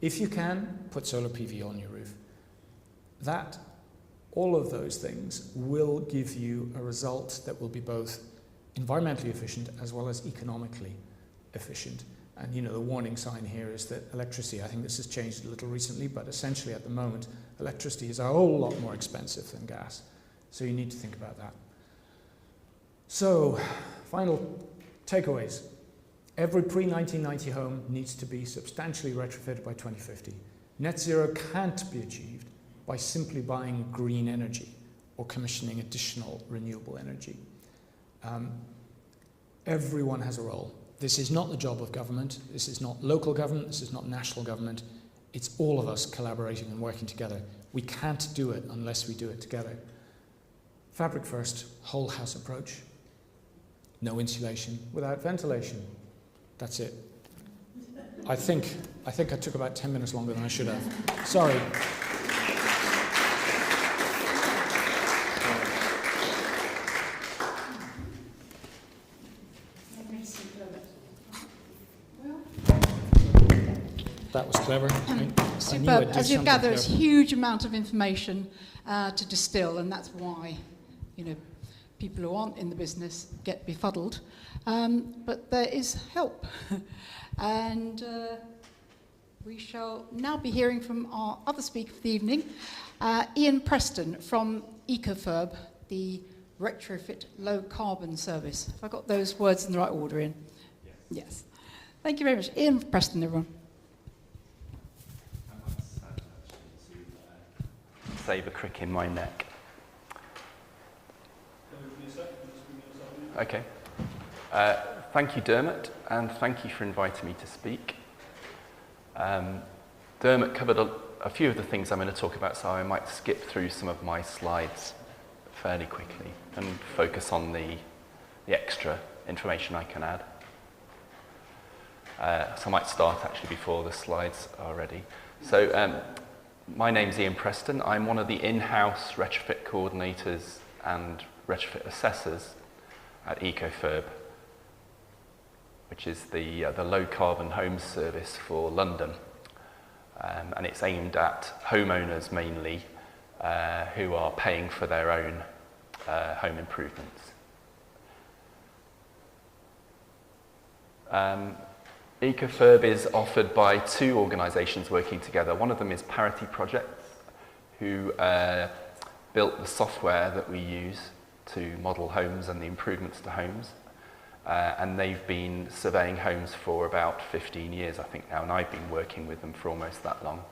If you can, put solar PV on your roof. All of those things will give you a result that will be both environmentally efficient as well as economically efficient. And the warning sign here is that electricity, I think this has changed a little recently, but essentially at the moment, electricity is a whole lot more expensive than gas. So you need to think about that. So, final takeaways. Every pre-1990 home needs to be substantially retrofitted by 2050. Net zero can't be achieved by simply buying green energy or commissioning additional renewable energy. Everyone has a role. This is not the job of government. This is not local government. This is not national government. It's all of us collaborating and working together. We can't do it unless we do it together. Fabric first, whole house approach. No insulation without ventilation. That's it. I think I took about 10 minutes longer than I should have. Sorry. That was clever. Superb. As you've gathered, there's a huge amount of information to distill, and that's why, people who aren't in the business get befuddled. But there is help. And we shall now be hearing from our other speaker for the evening, Ian Preston from Ecofurb, the Retrofit Low Carbon Service. Have I got those words in the right order, Ian? Yes. Thank you very much. Ian Preston, everyone. Save a crick in my neck. Okay. Thank you, Dermot, and thank you for inviting me to speak. Dermot covered a few of the things I'm going to talk about, so I might skip through some of my slides fairly quickly and focus on the extra information I can add. So I might start actually before the slides are ready. So my name's Ian Preston. I'm one of the in-house retrofit coordinators and retrofit assessors at Ecofurb, which is the low carbon home service for London. And it's aimed at homeowners mainly who are paying for their own home improvements. Ecofurb is offered by two organisations working together. One of them is Parity Projects, who built the software that we use to model homes and the improvements to homes. And they've been surveying homes for about 15 years, I think now, and I've been working with them for almost that long.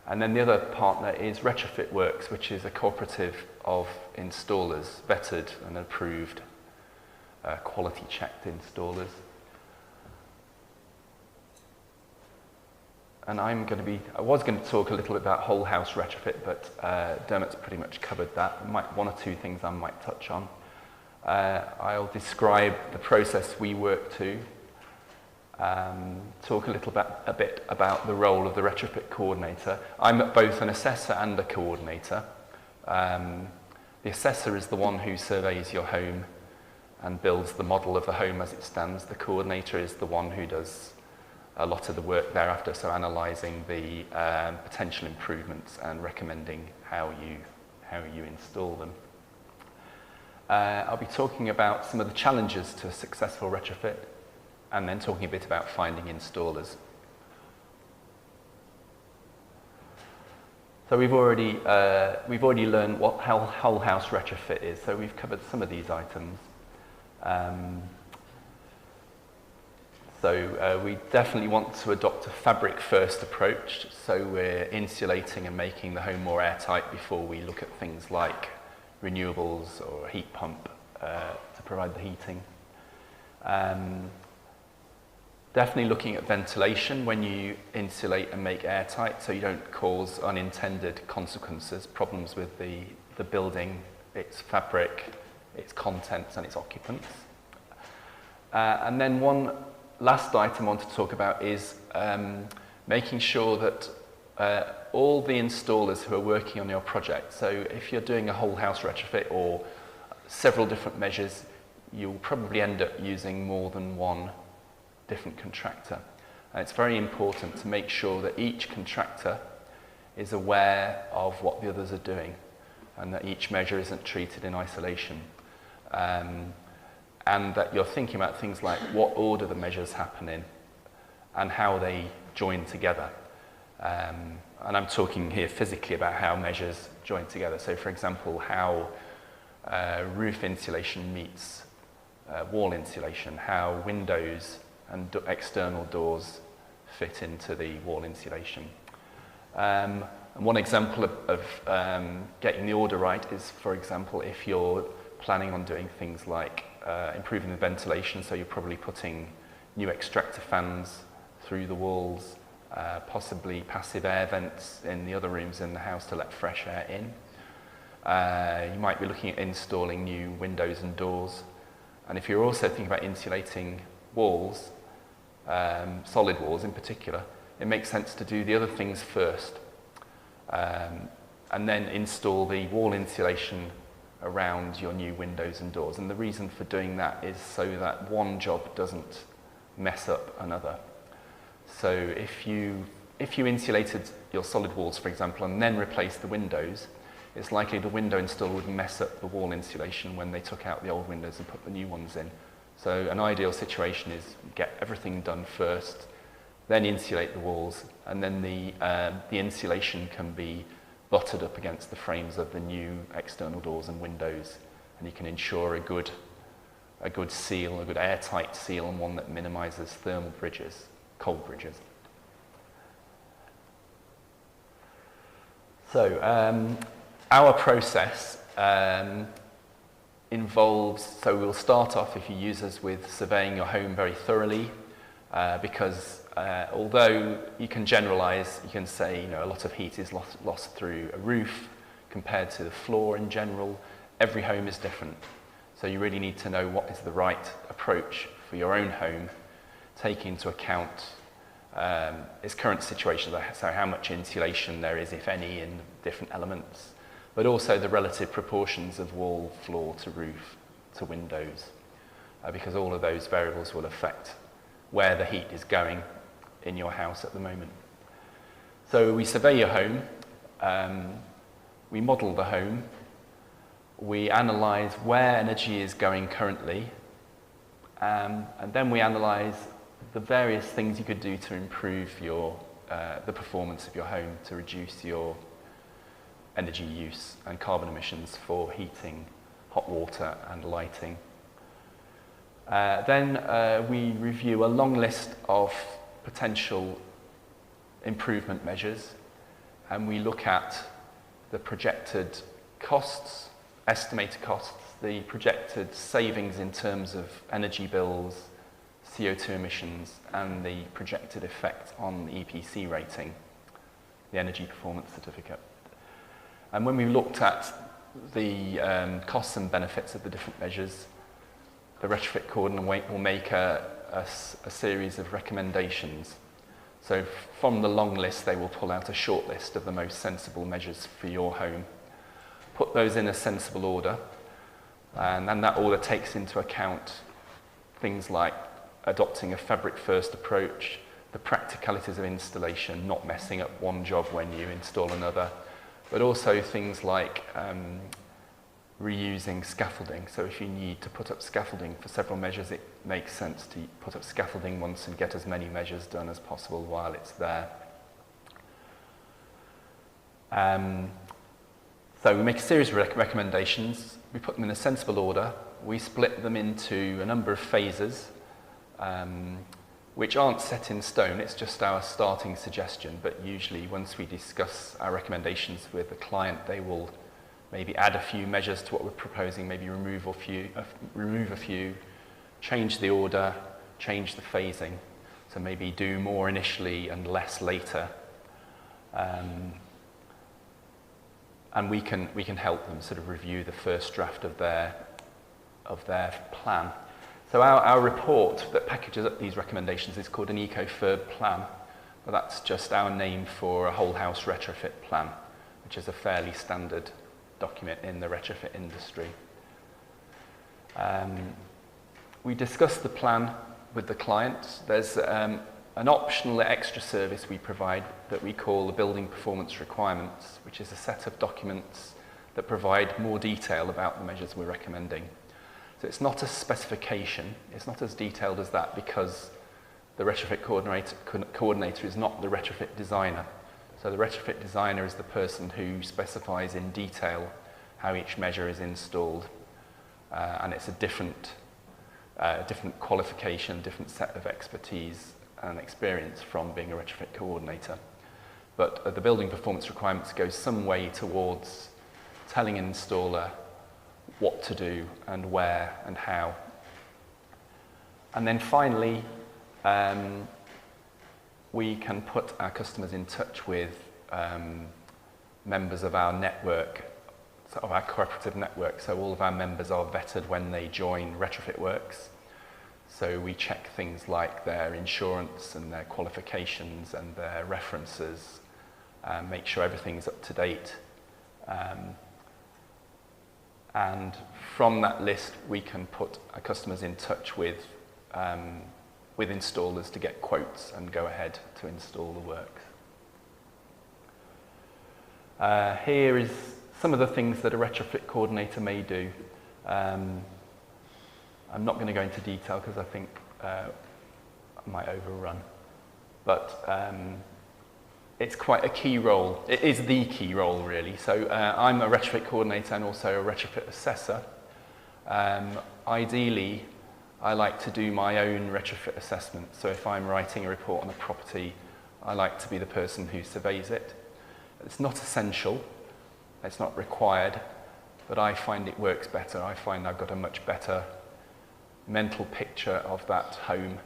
And then the other partner is Retrofit Works, which is a cooperative of installers, vetted and approved, quality-checked installers. And I was going to talk a little bit about whole house retrofit, but Dermot's pretty much covered that. One or two things I might touch on. I'll describe the process we work to, talk a bit about the role of the retrofit coordinator. I'm both an assessor and a coordinator. The assessor is the one who surveys your home and builds the model of the home as it stands. The coordinator is the one who does a lot of the work thereafter, so analysing the potential improvements and recommending how you install them. I'll be talking about some of the challenges to a successful retrofit, and then talking a bit about finding installers. So we've already learned what whole house retrofit is. So we've covered some of these items. So we definitely want to adopt a fabric-first approach. So we're insulating and making the home more airtight before we look at things like renewables or a heat pump to provide the heating. Definitely looking at ventilation when you insulate and make airtight, so you don't cause unintended consequences, problems with the building, its fabric, its contents and its occupants. And then one last item I want to talk about is making sure that all the installers who are working on your project, so if you're doing a whole house retrofit or several different measures, you'll probably end up using more than one different contractor. And it's very important to make sure that each contractor is aware of what the others are doing and that each measure isn't treated in isolation. And that you're thinking about things like what order the measures happen in and how they join together. And I'm talking here physically about how measures join together. So for example, how roof insulation meets wall insulation, how windows and external doors fit into the wall insulation. And one example of getting the order right is, for example, if you're planning on doing things like improving the ventilation, so you're probably putting new extractor fans through the walls, possibly passive air vents in the other rooms in the house to let fresh air in. You might be looking at installing new windows and doors. And if you're also thinking about insulating walls, solid walls in particular, it makes sense to do the other things first, and then install the wall insulation around your new windows and doors. And the reason for doing that is so that one job doesn't mess up another. So if you insulated your solid walls, for example, and then replaced the windows, it's likely the window installer would mess up the wall insulation when they took out the old windows and put the new ones in. So an ideal situation is get everything done first, then insulate the walls, and then the insulation can be butted up against the frames of the new external doors and windows, and you can ensure a good seal, a good airtight seal, and one that minimises thermal bridges, cold bridges. So our process involves, so we'll start off, if you use us, with surveying your home very thoroughly, because although you can generalise, you can say, a lot of heat is lost through a roof compared to the floor in general. Every home is different. So you really need to know what is the right approach for your own home, taking into account its current situation, so how much insulation there is, if any, in different elements, but also the relative proportions of wall, floor to roof to windows, because all of those variables will affect where the heat is going in your house at the moment. So we survey your home, we model the home, we analyse where energy is going currently, and then we analyse the various things you could do to improve the performance of your home, to reduce your energy use and carbon emissions for heating, hot water and lighting. Then we review a long list of potential improvement measures, and we look at the projected costs, estimated costs, the projected savings in terms of energy bills, CO2 emissions, and the projected effect on the EPC rating, the energy performance certificate. And when we looked at the costs and benefits of the different measures, the retrofit coordinator will make a series of recommendations. So from the long list, they will pull out a short list of the most sensible measures for your home, put those in a sensible order, and then that order takes into account things like adopting a fabric-first approach, the practicalities of installation, not messing up one job when you install another, but also things like reusing scaffolding. So if you need to put up scaffolding for several measures, it makes sense to put up scaffolding once and get as many measures done as possible while it's there. So we make a series of recommendations, we put them in a sensible order, we split them into a number of phases, which aren't set in stone, it's just our starting suggestion, but usually once we discuss our recommendations with the client, they will maybe add a few measures to what we're proposing, maybe remove a few, change the order, change the phasing, so maybe do more initially and less later. And we can help them sort of review the first draft of their plan. So our report that packages up these recommendations is called an Ecofurb plan, but that's just our name for a whole house retrofit plan, which is a fairly standard document in the retrofit industry. We discuss the plan with the client. There's an optional extra service we provide that we call the building performance requirements, which is a set of documents that provide more detail about the measures we're recommending. So it's not a specification, it's not as detailed as that, because the retrofit coordinator is not the retrofit designer. So the retrofit designer is the person who specifies in detail how each measure is installed, and it's a different qualification, different set of expertise and experience from being a retrofit coordinator. But the building performance requirements go some way towards telling an installer what to do and where and how. And then finally, we can put our customers in touch with members of our network, of our cooperative network. So all of our members are vetted when they join Retrofit Works. So we check things like their insurance and their qualifications and their references, and make sure everything's up to date. And from that list, we can put our customers in touch with installers to get quotes and go ahead to install the works. Here is some of the things that a retrofit coordinator may do. I'm not going to go into detail because I think I might overrun, but it's quite a key role. It is the key role, really. So I'm a retrofit coordinator and also a retrofit assessor. Ideally, I like to do my own retrofit assessment. So if I'm writing a report on a property, I like to be the person who surveys it. It's not essential, it's not required, but I find it works better. I find I've got a much better mental picture of that home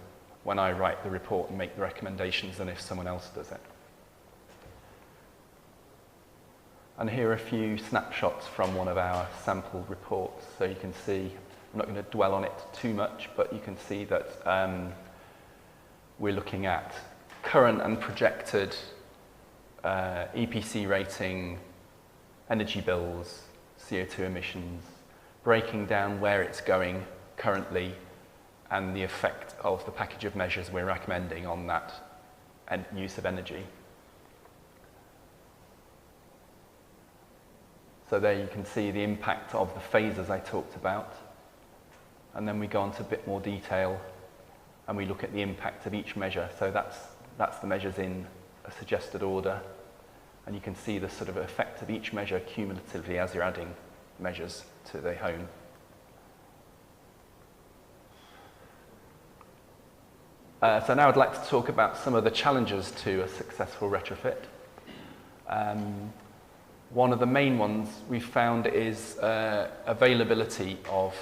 when I write the report and make the recommendations than if someone else does it. And here are a few snapshots from one of our sample reports. So you can see, I'm not going to dwell on it too much, but you can see that we're looking at current and projected EPC rating, energy bills, CO2 emissions, breaking down where it's going currently and the effect of the package of measures we're recommending on that use of energy. So there you can see the impact of the phases I talked about. And then we go on to a bit more detail and we look at the impact of each measure. So that's the measures in a suggested order. And you can see the sort of effect of each measure cumulatively as you're adding measures to the home. So now I'd like to talk about some of the challenges to a successful retrofit. One of the main ones we've found is availability of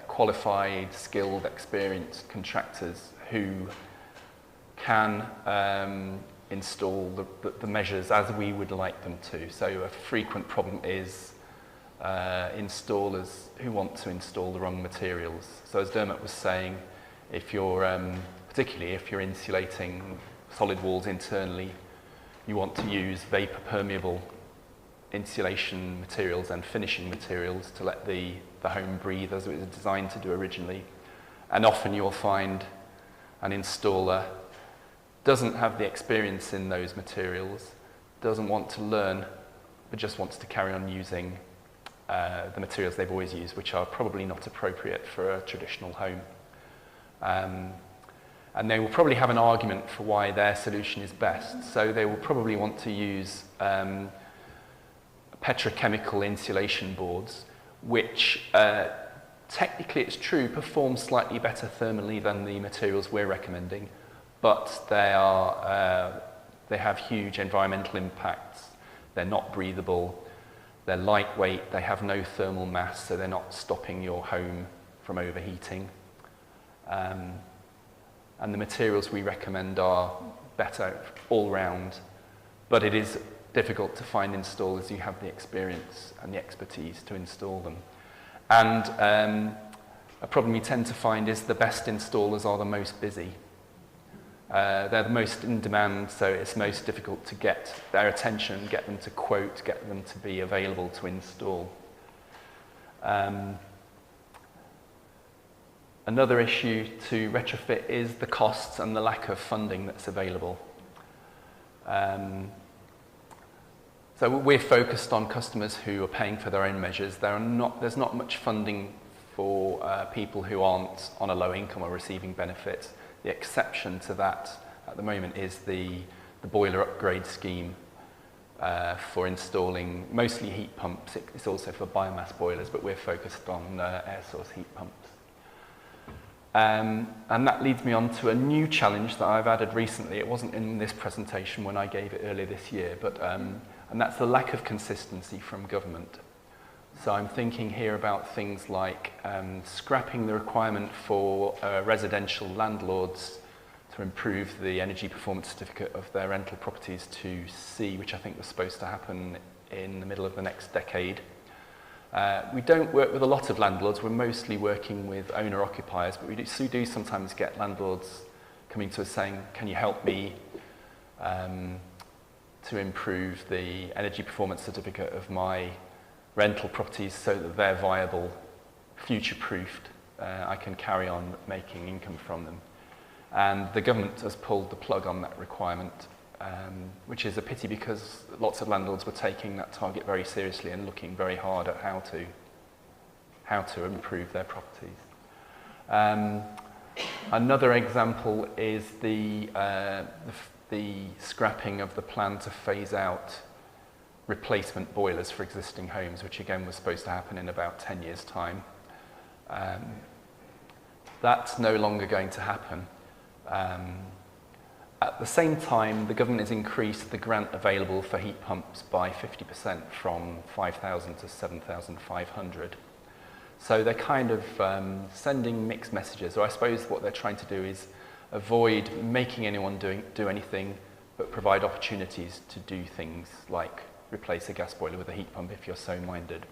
qualified, skilled, experienced contractors who can install the measures as we would like them to. So a frequent problem is installers who want to install the wrong materials. So as Dermot was saying, if you're, particularly if you're insulating solid walls internally, you want to use vapor permeable insulation materials and finishing materials to let the home breathe as it was designed to do originally. And often you'll find an installer doesn't have the experience in those materials, doesn't want to learn, but just wants to carry on using the materials they've always used, which are probably not appropriate for a traditional home. And they will probably have an argument for why their solution is best. So they will probably want to use petrochemical insulation boards, which technically, it's true, perform slightly better thermally than the materials we're recommending, but they have huge environmental impacts. They're not breathable, they're lightweight, they have no thermal mass, so they're not stopping your home from overheating. And the materials we recommend are better all round, but it is difficult to find installers who have the experience and the expertise to install them. And a problem we tend to find is the best installers are the most busy. They're the most in demand, so it's most difficult to get their attention, get them to quote, get them to be available to install. Another issue to retrofit is the costs and the lack of funding that's available. So we're focused on customers who are paying for their own measures. There's not much funding for people who aren't on a low income or receiving benefits. The exception to that at the moment is the boiler upgrade scheme for installing mostly heat pumps. It's also for biomass boilers, but we're focused on air source heat pumps. And that leads me on to a new challenge that I've added recently. It wasn't in this presentation when I gave it earlier this year, but and that's the lack of consistency from government. So I'm thinking here about things like scrapping the requirement for residential landlords to improve the energy performance certificate of their rental properties to C, which I think was supposed to happen in the middle of the next decade. We don't work with a lot of landlords. We're mostly working with owner-occupiers, but we do sometimes get landlords coming to us saying, can you help me to improve the energy performance certificate of my rental properties so that they're viable, future-proofed, I can carry on making income from them. And the government has pulled the plug on that requirement, which is a pity because lots of landlords were taking that target very seriously and looking very hard at how to improve their properties. Another example is the scrapping of the plan to phase out replacement boilers for existing homes, which again was supposed to happen in about 10 years' time. That's no longer going to happen. At the same time, the government has increased the grant available for heat pumps by 50% from 5,000 to 7,500. So they're kind of sending mixed messages, or I suppose what they're trying to do is avoid making anyone do anything, but provide opportunities to do things like replace a gas boiler with a heat pump if you're so minded.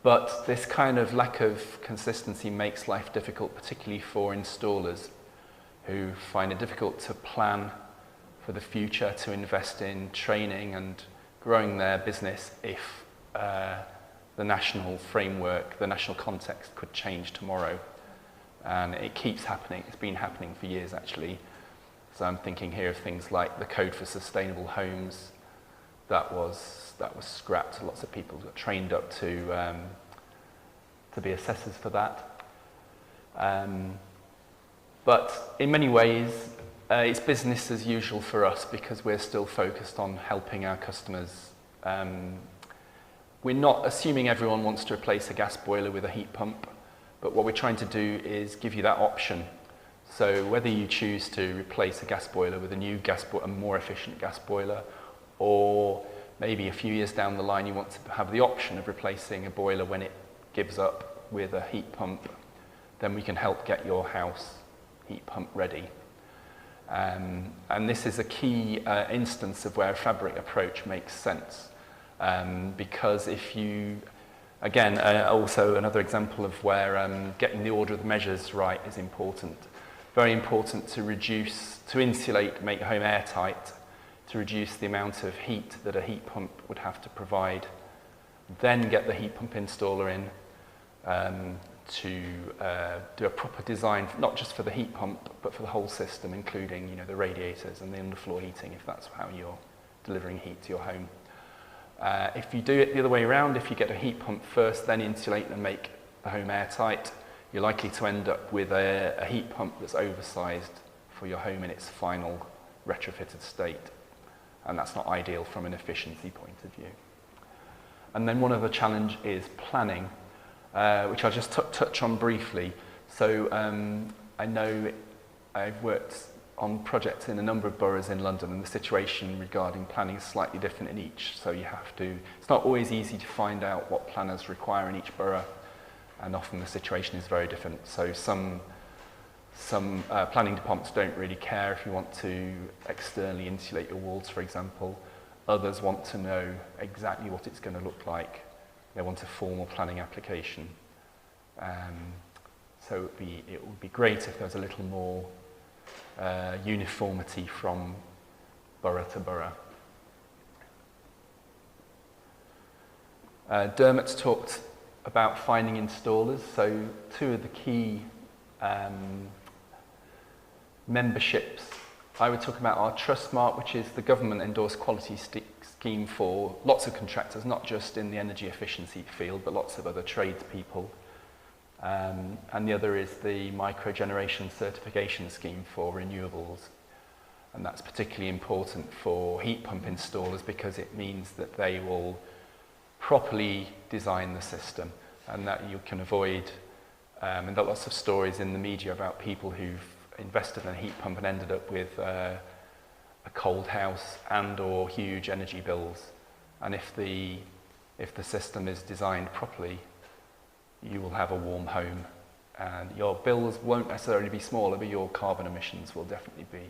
But this kind of lack of consistency makes life difficult, particularly for installers who find it difficult to plan for the future, to invest in training and growing their business if the national framework, the national context could change tomorrow. And it keeps happening. It's been happening for years, actually. So I'm thinking here of things like the Code for Sustainable Homes that was scrapped. Lots of people got trained up to be assessors for that. But in many ways, it's business as usual for us because we're still focused on helping our customers. We're not assuming everyone wants to replace a gas boiler with a heat pump, but what we're trying to do is give you that option. So whether you choose to replace a gas boiler with a new a more efficient gas boiler, or maybe a few years down the line you want to have the option of replacing a boiler when it gives up with a heat pump, then we can help get your house heat pump ready. And this is a key instance of where a fabric approach makes sense. Because if you, again, also another example of where getting the order of the measures right is important. Very important to insulate, make your home airtight, to reduce the amount of heat that a heat pump would have to provide. Then get the heat pump installer in to do a proper design, not just for the heat pump, but for the whole system, including the radiators and the underfloor heating, if that's how you're delivering heat to your home. If you do it the other way around, if you get a heat pump first, then insulate and make the home airtight, you're likely to end up with a heat pump that's oversized for your home in its final retrofitted state. And that's not ideal from an efficiency point of view. And then one other challenge is planning, which I'll just touch on briefly. So I know I've worked on projects in a number of boroughs in London, and the situation regarding planning is slightly different in each. So you have to, it's not always easy to find out what planners require in each borough, and often the situation is very different. So some planning departments don't really care if you want to externally insulate your walls, for example. Others want to know exactly what it's going to look like. They want a formal planning application. So it would be great if there was a little more uniformity from borough to borough. Dermot's talked about finding installers. So two of the key memberships I would talk about are Trustmark, which is the government endorsed quality scheme for lots of contractors, not just in the energy efficiency field, but lots of other tradespeople. And the other is the microgeneration certification scheme for renewables. And that's particularly important for heat pump installers because it means that they will properly design the system and that you can avoid, and there are lots of stories in the media about people who've invested in a heat pump and ended up with a cold house and or huge energy bills. And if the system is designed properly, you will have a warm home and your bills won't necessarily be smaller, but your carbon emissions will definitely be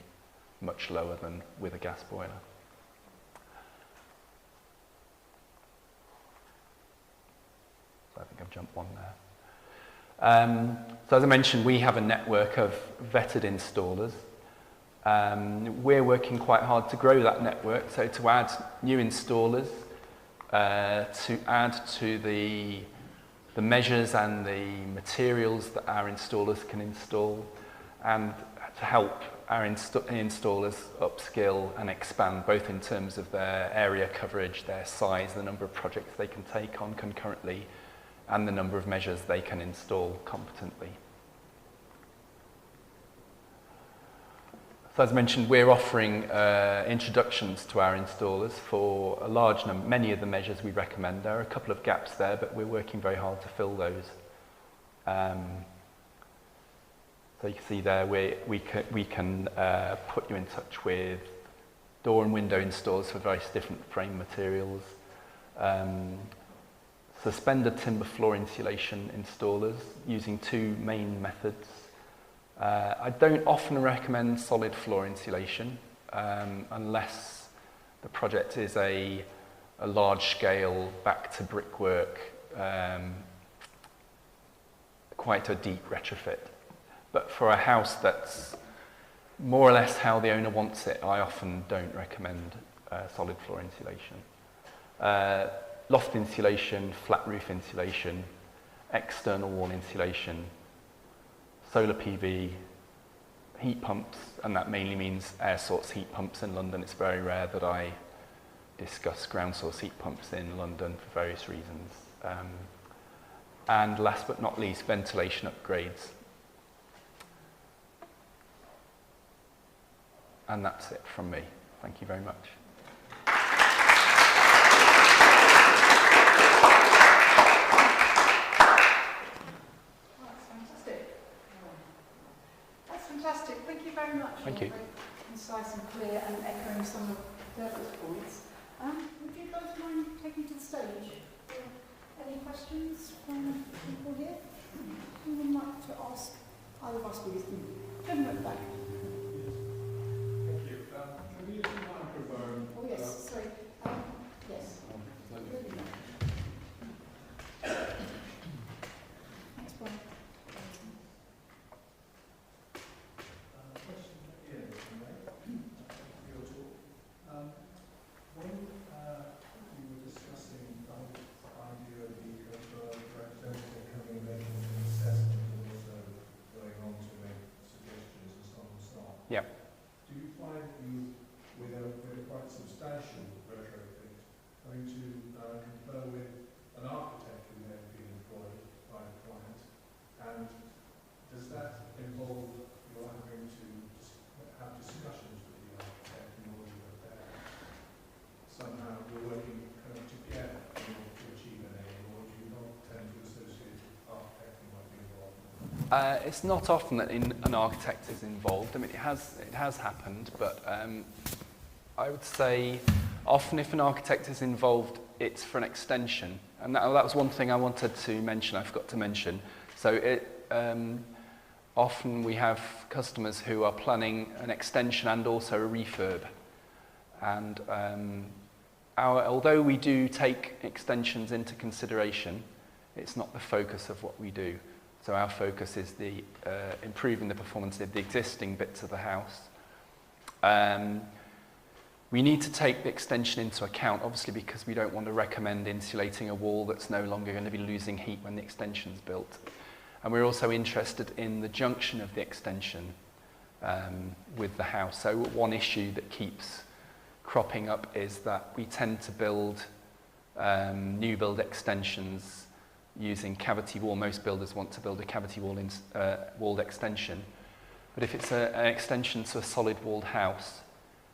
much lower than with a gas boiler. I've jumped one there. So as I mentioned, we have a network of vetted installers. We're working quite hard to grow that network, so to add new installers, to add to the measures and the materials that our installers can install, and to help our installers upskill and expand, both in terms of their area coverage, their size, the number of projects they can take on concurrently, and the number of measures they can install competently. So as mentioned, we're offering introductions to our installers for a large number, many of the measures we recommend. There are a couple of gaps there, but we're working very hard to fill those. So you can see there we can put you in touch with door and window installers for various different frame materials, suspended timber floor insulation installers using two main methods. I don't often recommend solid floor insulation unless the project is a large-scale back to brickwork, quite a deep retrofit. But for a house that's more or less how the owner wants it, I often don't recommend solid floor insulation. Loft insulation, flat roof insulation, external wall insulation, solar PV, heat pumps, and that mainly means air source heat pumps in London. It's very rare that I discuss ground source heat pumps in London for various reasons. And last but not least, ventilation upgrades. And that's it from me. Thank you very much. That's fantastic. Thank you very much. Thank you. Very concise and clear and echoing some of Dermot's points. Would you both mind taking to the stage? Any questions from people here? Who would like to ask either of us, please? Dermot back. Thank you. Can we use the microphone? Oh yes, sorry. Yes. Thanks, Brian. Question for Ian, if you may. Your talk. When you were discussing the whole idea of the Ecofurb representative coming and making an assessment and also going on to make suggestions and so on and so on. Yeah. Do you find you, with a quite substantial retrofit, having to confer with an architect who may have been employed by the client, and does that involve you having to have discussions with the architect in order that somehow you're working kind of together in order to achieve an aim, or do you not tend to associate architect who might be involved? It's not often that an architect is involved. I mean, it has happened, but I would say often if an architect is involved, it's for an extension. And that was one thing I wanted to mention, I forgot to mention. So often we have customers who are planning an extension and also a refurb. And although we do take extensions into consideration, it's not the focus of what we do. So our focus is the improving the performance of the existing bits of the house. We need to take the extension into account, obviously, because we don't want to recommend insulating a wall that's no longer going to be losing heat when the extension's built. And we're also interested in the junction of the extension with the house. So one issue that keeps cropping up is that we tend to build new build extensions using cavity wall. Most builders want to build a cavity walled extension. But if it's an extension to a solid walled house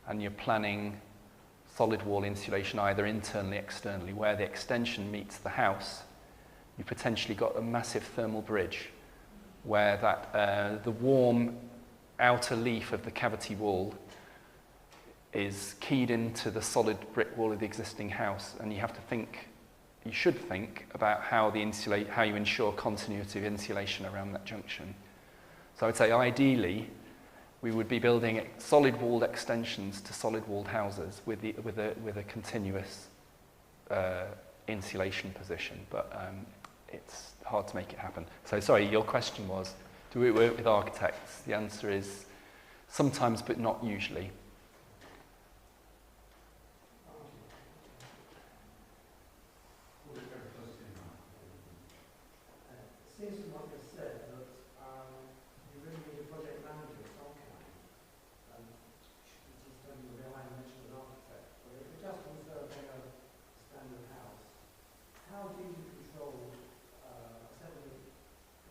and you're planning solid wall insulation either internally or externally, where the extension meets the house, you've potentially got a massive thermal bridge where that the warm outer leaf of the cavity wall is keyed into the solid brick wall of the existing house, and you should think about how you ensure continuity of insulation around that junction. So I would say ideally we would be building solid walled extensions to solid walled houses with a continuous insulation position. But it's hard to make it happen. So sorry, your question was, do we work with architects? The answer is sometimes, but not usually. Seems from what you've said that you really need a project manager of some kind, which is something behind mention of an architect. But if you're just conserving a standard house, how do you control a set of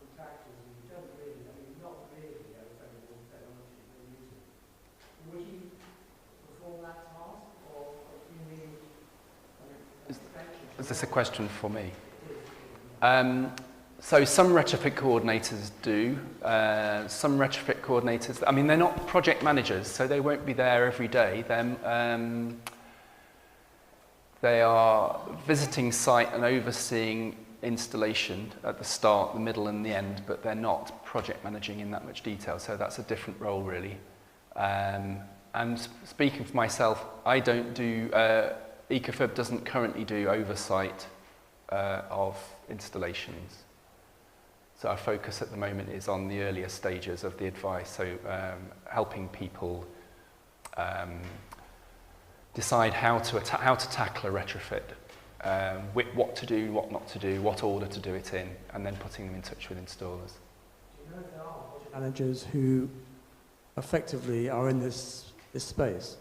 contractors who you don't really, I mean, not really understand the technology you're using? Would you perform that task, or do you need Is this a question for me? So some retrofit coordinators do. Some retrofit coordinators, I mean, they're not project managers, so they won't be there every day. They are visiting site and overseeing installation at the start, the middle and the end, but they're not project managing in that much detail, so that's a different role really. And speaking for myself, I don't do, Ecofurb doesn't currently do oversight of installations. So our focus at the moment is on the earlier stages of the advice, so helping people decide how to tackle a retrofit, what to do, what not to do, what order to do it in, and then putting them in touch with installers. Do you know if there are project managers who effectively are in this space?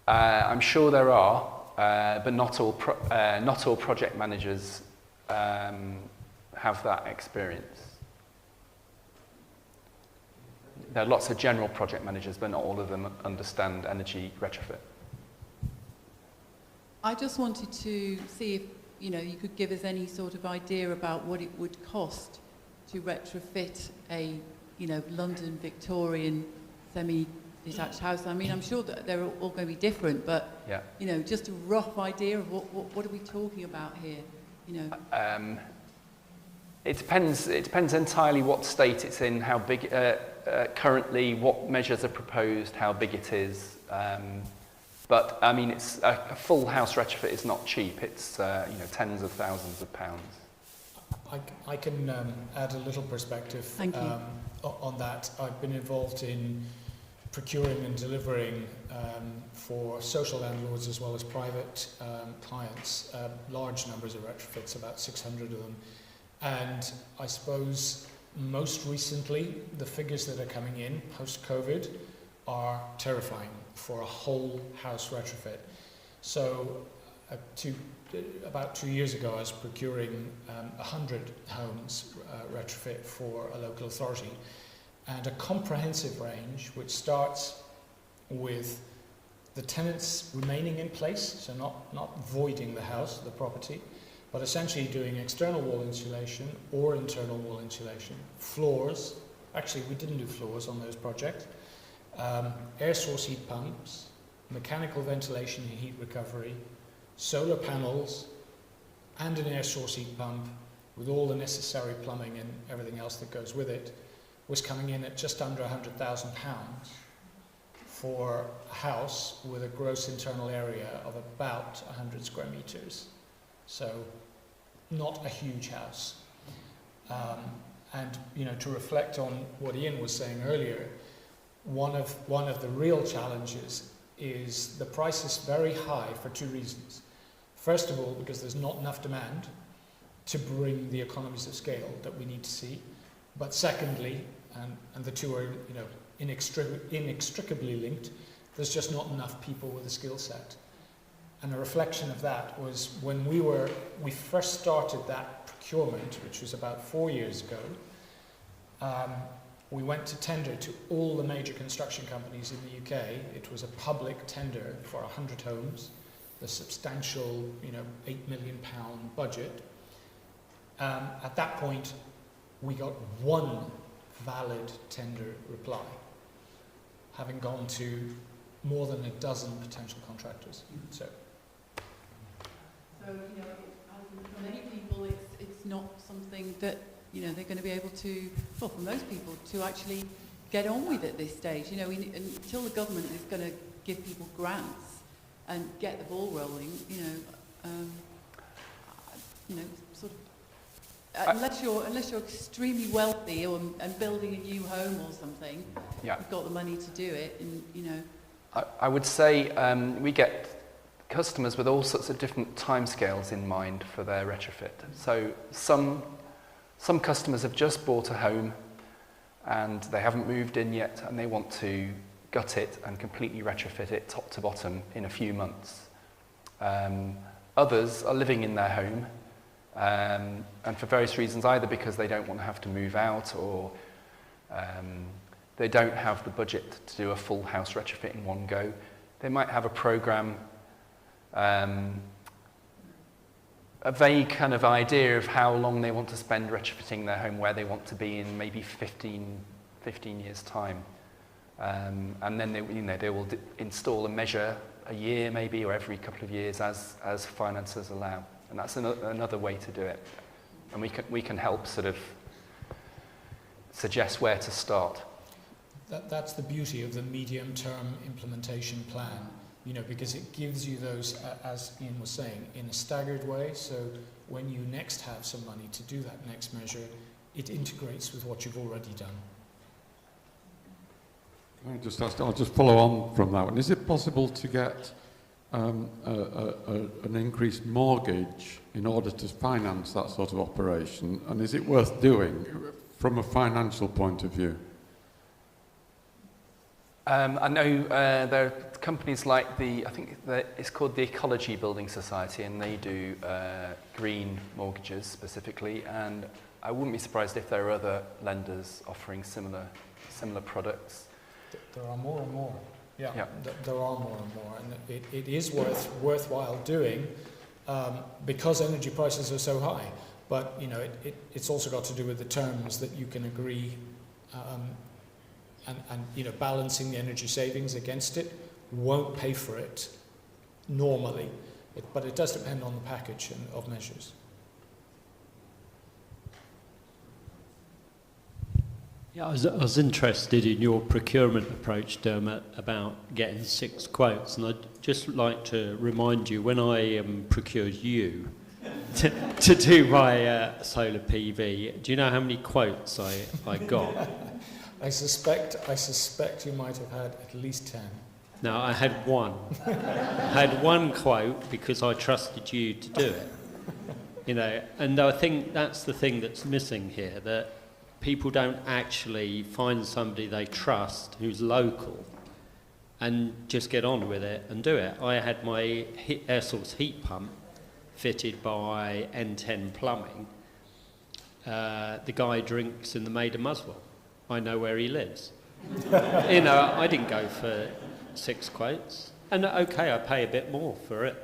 I'm sure there are, but not all project managers have that experience. There are lots of general project managers, but not all of them understand energy retrofit. I just wanted to see if you could give us any sort of idea about what it would cost to retrofit a London Victorian semi-detached house. I mean, I'm sure that they're all going to be different, but yeah. Just a rough idea of what are we talking about here? It depends entirely what state it's in, how big, currently, what measures are proposed, how big it is. But I mean, it's a full house retrofit is not cheap. It's tens of thousands of pounds. I can add a little perspective on that. I've been involved in procuring and delivering for social landlords as well as private clients large numbers of retrofits, about 600 of them. And I suppose most recently, the figures that are coming in post-COVID are terrifying for a whole house retrofit. So about 2 years ago, I was procuring 100 homes retrofit for a local authority, and a comprehensive range which starts with the tenants remaining in place, so not voiding the house, the property, but essentially doing external wall insulation or internal wall insulation, floors. Actually, we didn't do floors on those projects. Air source heat pumps, mechanical ventilation and heat recovery, solar panels, and an air source heat pump with all the necessary plumbing and everything else that goes with it, was coming in at just under £100,000 for a house with a gross internal area of about 100 square meters. So not a huge house. And to reflect on what Ian was saying earlier, one of the real challenges is the price is very high for two reasons. First of all, because there's not enough demand to bring the economies of scale that we need to see. But secondly, and the two are inextricably linked, there's just not enough people with a skill set. And a reflection of that was when we first started that procurement, which was about 4 years ago, we went to tender to all the major construction companies in the UK. It was a public tender for 100 homes, a substantial, £8 million budget. At that point, we got one valid tender reply, having gone to more than a dozen potential contractors. So for many people, it's not something that they're going to be able to, well, for most people, to actually get on with at this stage. Until the government is going to give people grants and get the ball rolling, sort of unless you're extremely wealthy and building a new home or something, Yeah. you've got the money to do it, and you know. I would say we get customers with all sorts of different timescales in mind for their retrofit. So some customers have just bought a home and they haven't moved in yet, and they want to gut it and completely retrofit it top to bottom in a few months. Others are living in their home, and for various reasons, either because they don't want to have to move out, or they don't have the budget to do a full house retrofit in one go. They might have a program, a vague kind of idea of how long they want to spend retrofitting their home, where they want to be in maybe 15 years' time. And then they will install a measure a year maybe, or every couple of years as finances allow. And that's another way to do it. And we can help sort of suggest where to start. That's the beauty of the medium-term implementation plan, because it gives you those, as Ian was saying, in a staggered way. So when you next have some money to do that next measure, it integrates with what you've already done. Can I just ask, I'll just follow on from that one. Is it possible to get an increased mortgage in order to finance that sort of operation? And is it worth doing from a financial point of view? I know there are companies like it's called the Ecology Building Society, and they do green mortgages specifically, and I wouldn't be surprised if there are other lenders offering similar products. There are more and more. Yeah. There are more and more, and it is worthwhile doing because energy prices are so high. But it's also got to do with the terms that you can agree. And balancing the energy savings against it won't pay for it normally, but it does depend on the package of measures. Yeah, I was interested in your procurement approach, Dermot, about getting 6 quotes, and I'd just like to remind you, when I procured you to do my solar PV, do you know how many quotes I got? I suspect you might have had at least 10. No, I had one. I had one quote because I trusted you to do it. And I think that's the thing that's missing here, that people don't actually find somebody they trust who's local and just get on with it and do it. I had my air source heat pump fitted by N10 Plumbing. The guy drinks in the Maid of Muswell. I know where he lives. I didn't go for 6 quotes. And okay, I pay a bit more for it,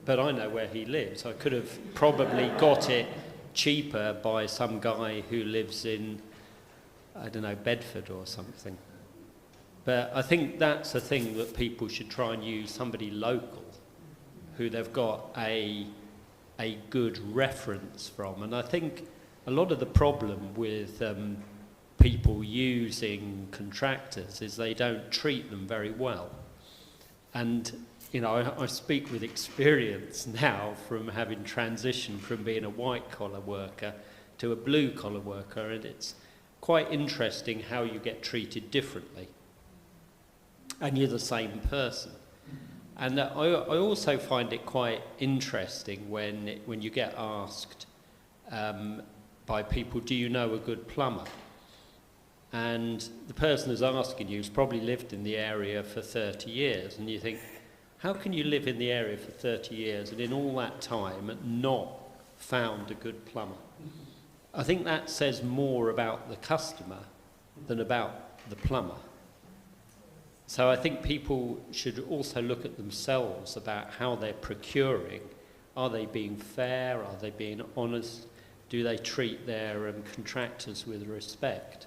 but I know where he lives. I could have probably got it cheaper by some guy who lives in, I don't know, Bedford or something. But I think that's a thing that people should try and use, somebody local who they've got a good reference from. And I think a lot of the problem with people using contractors is they don't treat them very well. And I speak with experience now from having transitioned from being a white collar worker to a blue collar worker, and it's quite interesting how you get treated differently, and you're the same person. And I also find it quite interesting when you get asked by people, do you know a good plumber? And the person who's asking you has probably lived in the area for 30 years. And you think, how can you live in the area for 30 years and in all that time not found a good plumber? I think that says more about the customer than about the plumber. So I think people should also look at themselves about how they're procuring. Are they being fair? Are they being honest? Do they treat their contractors with respect?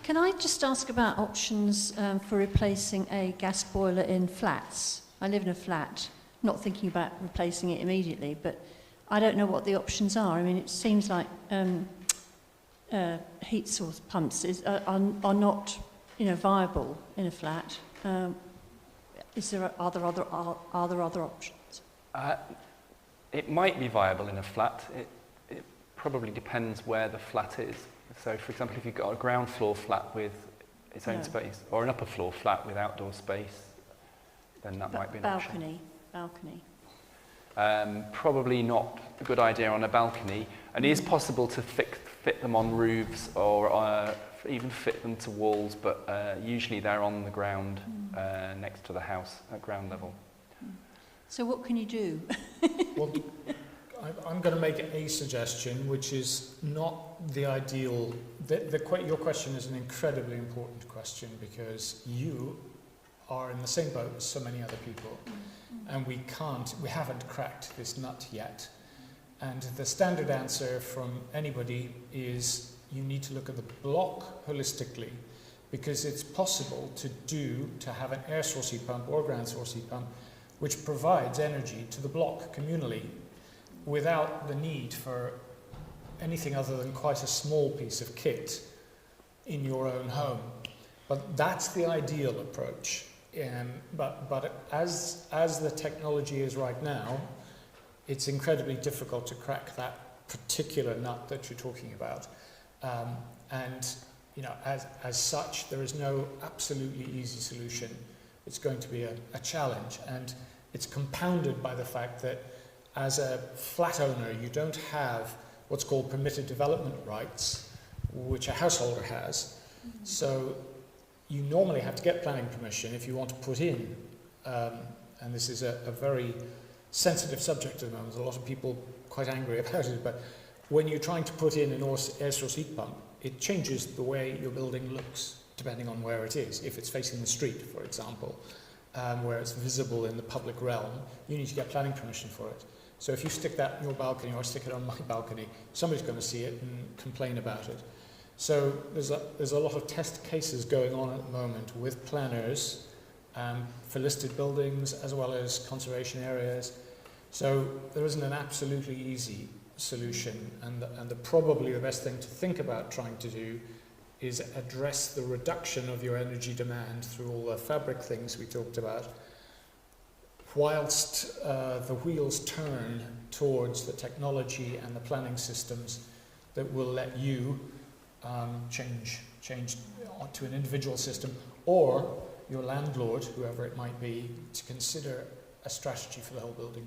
Can I just ask about options for replacing a gas boiler in flats? I live in a flat, not thinking about replacing it immediately, but I don't know what the options are. I mean, it seems like heat source pumps are not, viable in a flat. Are there other options? It might be viable in a flat. It probably depends where the flat is. So, for example, if you've got a ground floor flat with its own space, or an upper floor flat with outdoor space, then that might be an option. Balcony. Probably not a good idea on a balcony. And it is possible to fit them on roofs or even fit them to walls, but usually they're on the ground next to the house at ground level. So what can you do? Well, I'm going to make a suggestion, which is not the ideal. Your question is an incredibly important question, because you are in the same boat as so many other people, and we haven't cracked this nut yet. And the standard answer from anybody is you need to look at the block holistically, because it's possible to have an air source heat pump or a ground source heat pump which provides energy to the block communally without the need for anything other than quite a small piece of kit in your own home. But that's the ideal approach. But as the technology is right now, it's incredibly difficult to crack that particular nut that you're talking about. And as such, there is no absolutely easy solution. It's going to be a challenge, and it's compounded by the fact that as a flat owner, you don't have what's called permitted development rights, which a householder has. So you normally have to get planning permission if you want to put in, and this is a very sensitive subject at the moment. There's a lot of people quite angry about it, but when you're trying to put in an air source heat pump, it changes the way your building looks depending on where it is. If it's facing the street, for example, where it's visible in the public realm, you need to get planning permission for it. So if you stick that in your balcony or stick it on my balcony, somebody's going to see it and complain about it. So there's a lot of test cases going on at the moment with planners for listed buildings as well as conservation areas. So there isn't an absolutely easy solution, and probably the best thing to think about trying to do is address the reduction of your energy demand through all the fabric things we talked about, whilst the wheels turn towards the technology and the planning systems that will let you change to an individual system, or your landlord, whoever it might be, to consider a strategy for the whole building.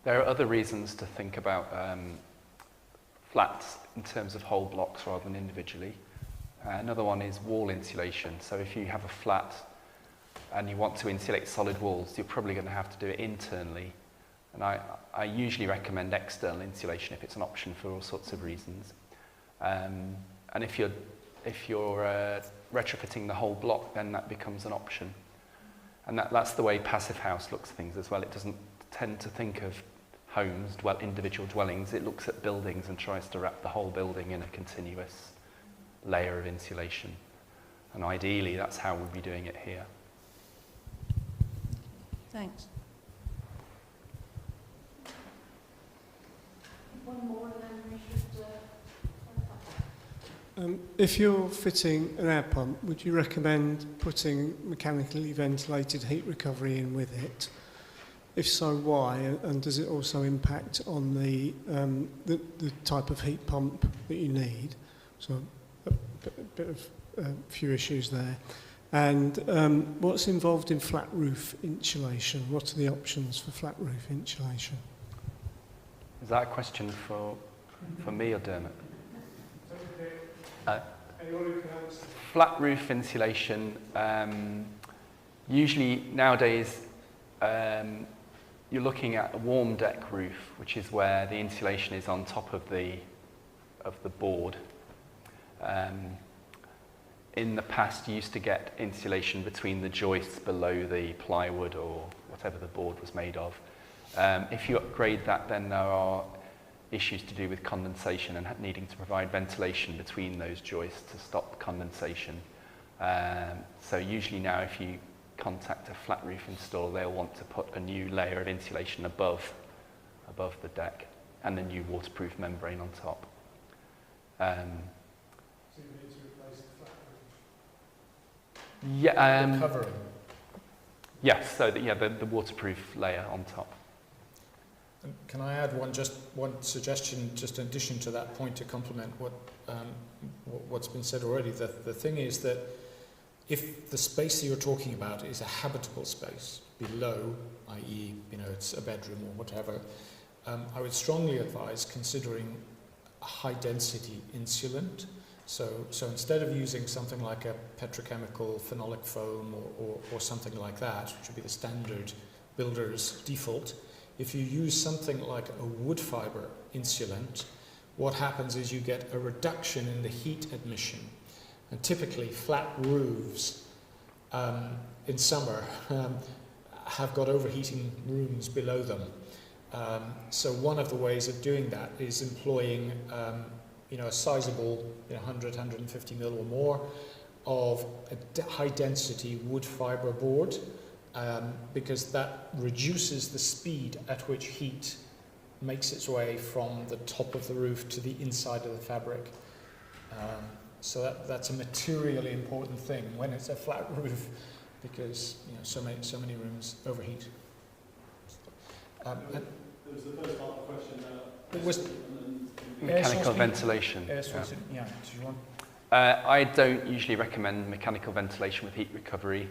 There are other reasons to think about flats in terms of whole blocks rather than individually. Another one is wall insulation. So if you have a flat and you want to insulate solid walls, you're probably going to have to do it internally. And I usually recommend external insulation if it's an option for all sorts of reasons. And if you're retrofitting the whole block, then that becomes an option. And that's the way Passive House looks at things as well. It doesn't tend to think of homes, individual dwellings. It looks at buildings and tries to wrap the whole building in a continuous layer of insulation. And ideally, that's how we'll be doing it here. Thanks. One more and then we should... If you're fitting an air pump, would you recommend putting mechanically ventilated heat recovery in with it? If so, why? And does it also impact on the type of heat pump that you need? So a few issues there. And what's involved in flat roof insulation? What are the options for flat roof insulation? Is that a question for me or Dermot? Flat roof insulation, usually nowadays you're looking at a warm deck roof, which is where the insulation is on top of the board. In the past, you used to get insulation between the joists below the plywood or whatever the board was made of. If you upgrade that, then there are issues to do with condensation and needing to provide ventilation between those joists to stop condensation. So usually now if you contact a flat roof installer, they'll want to put a new layer of insulation above the deck and a new waterproof membrane on top. So you need to replace the flat roof? Yeah. The covering. Yes, so the waterproof layer on top. And can I add one suggestion, just in addition to that point, to complement what's been said already? The thing is that if the space that you're talking about is a habitable space below, i.e., it's a bedroom or whatever, I would strongly advise considering a high-density insulant. So instead of using something like a petrochemical phenolic foam or something like that, which would be the standard builder's default, if you use something like a wood fibre insulant, what happens is you get a reduction in the heat admission. And typically flat roofs in summer have got overheating rooms below them. So one of the ways of doing that is employing a sizable 100, 150 mil or more of a high density wood fibre board, because that reduces the speed at which heat makes its way from the top of the roof to the inside of the fabric. So that's a materially important thing when it's a flat roof, because so many rooms overheat. There was the first part of the question. It was Mechanical ventilation. Air source, yeah. Do you want? I don't usually recommend mechanical ventilation with heat recovery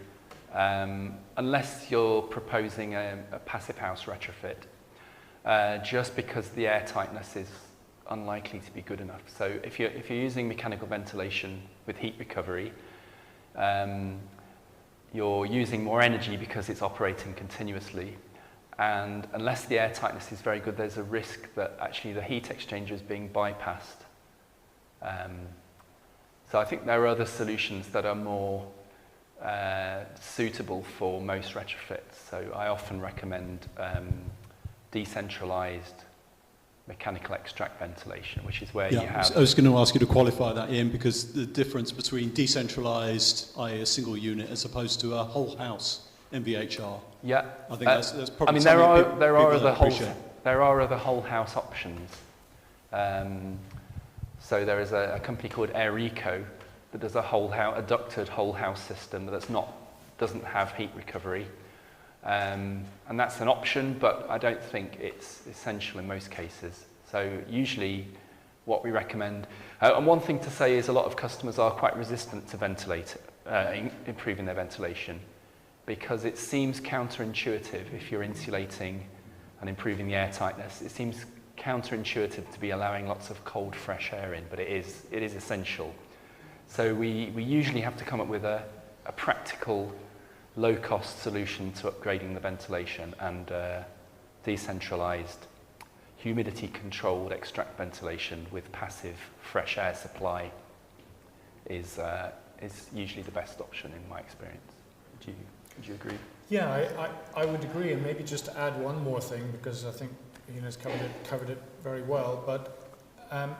unless you're proposing a passive house retrofit, just because the air tightness is unlikely to be good enough. So if you're using mechanical ventilation with heat recovery, you're using more energy because it's operating continuously. And unless the air tightness is very good, there's a risk that actually the heat exchanger is being bypassed. So I think there are other solutions that are more suitable for most retrofits. So I often recommend decentralized mechanical extract ventilation, which is where you have... I was going to ask you to qualify that, Ian, because the difference between decentralized, i.e. a single unit, as opposed to a whole house MVHR. Yeah, I think that's probably. I mean, there are other whole house options. So there is a company called Aereco that does a ducted whole house system doesn't have heat recovery, and that's an option, but I don't think it's essential in most cases. So usually, what we recommend, and one thing to say is a lot of customers are quite resistant to improving their ventilation, because it seems counterintuitive if you're insulating and improving the air tightness. It seems counterintuitive to be allowing lots of cold, fresh air in, but it is essential. So we usually have to come up with a practical, low-cost solution to upgrading the ventilation, and decentralized, humidity-controlled extract ventilation with passive fresh air supply is usually the best option in my experience. Would you agree? Yeah, I would agree, and maybe just to add one more thing, because I think Ian covered it very well. But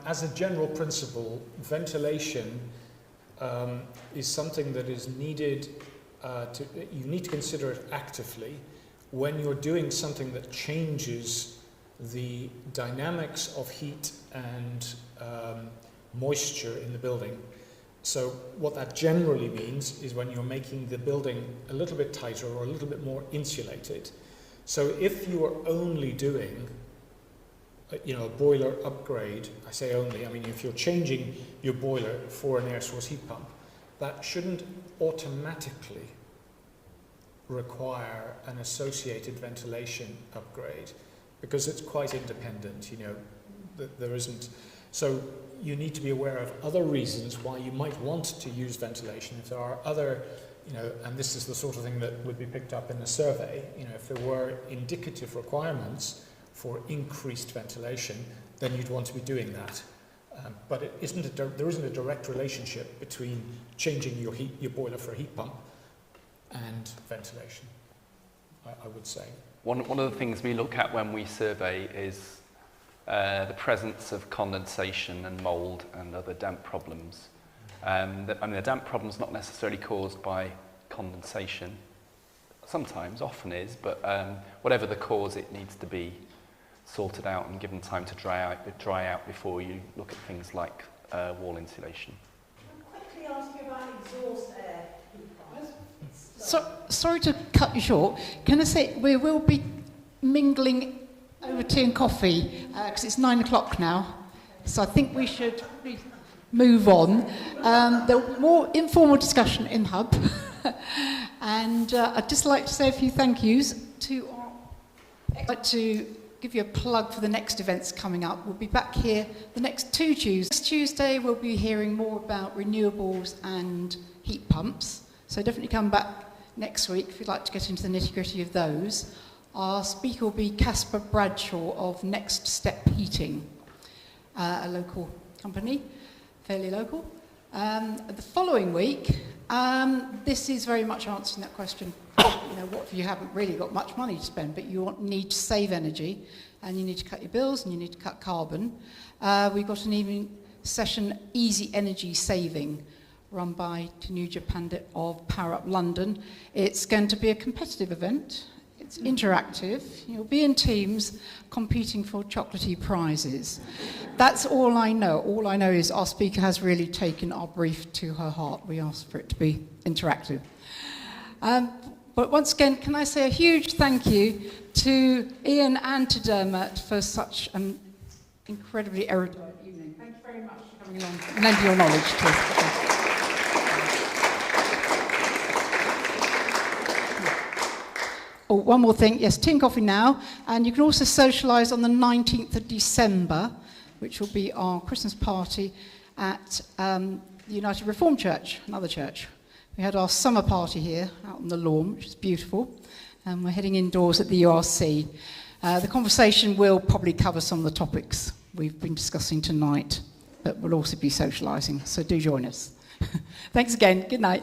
as a general principle, ventilation is something that is needed. You need to consider it actively when you're doing something that changes the dynamics of heat and moisture in the building. So what that generally means is when you're making the building a little bit tighter or a little bit more insulated. So if you are only doing a boiler upgrade, I say only, I mean if you're changing your boiler for an air source heat pump, that shouldn't automatically require an associated ventilation upgrade, because it's quite independent, there isn't. So you need to be aware of other reasons why you might want to use ventilation. If there are other, and this is the sort of thing that would be picked up in a survey, if there were indicative requirements for increased ventilation, then you'd want to be doing that. But there isn't a direct relationship between changing your boiler for a heat pump and ventilation, I would say. One of the things we look at when we survey is the presence of condensation and mould and other damp problems. The damp problem is not necessarily caused by condensation. sometimes, often is, but whatever the cause, it needs to be sorted out and given time to dry out before you look at things like wall insulation. Can I quickly ask you about exhaust air heat pumps? Sorry to cut you short. Can I say we will be mingling over tea and coffee because it's 9 o'clock now. So I think we should move on. There will be more informal discussion in Hub. And I'd just like to say a few thank yous to our... I'd like to give you a plug for the next events coming up. We'll be back here the next 2 Tuesdays. Next Tuesday we'll be hearing more about renewables and heat pumps. So definitely come back next week if you'd like to get into the nitty-gritty of those. Our speaker will be Casper Bradshaw of Next Step Heating, a local company, fairly local. The following week, this is very much answering that question. What if you haven't really got much money to spend, but you need to save energy, and you need to cut your bills, and you need to cut carbon. We've got an evening session, Easy Energy Saving, run by Tanuja Pandit of Power Up London. It's going to be a competitive event. It's interactive. You'll be in teams competing for chocolatey prizes. That's all I know. All I know is our speaker has really taken our brief to her heart. We asked for it to be interactive. But once again, can I say a huge thank you to Ian and to Dermot for such an incredibly erudite evening. Thank you very much for coming along and lending your knowledge to us. Oh, one more thing. Yes, tea and coffee now. And you can also socialise on the 19th of December, which will be our Christmas party at the United Reformed Church, another church. We had our summer party here out on the lawn, which is beautiful. And we're heading indoors at the URC. The conversation will probably cover some of the topics we've been discussing tonight, but we'll also be socialising. So do join us. Thanks again. Good night.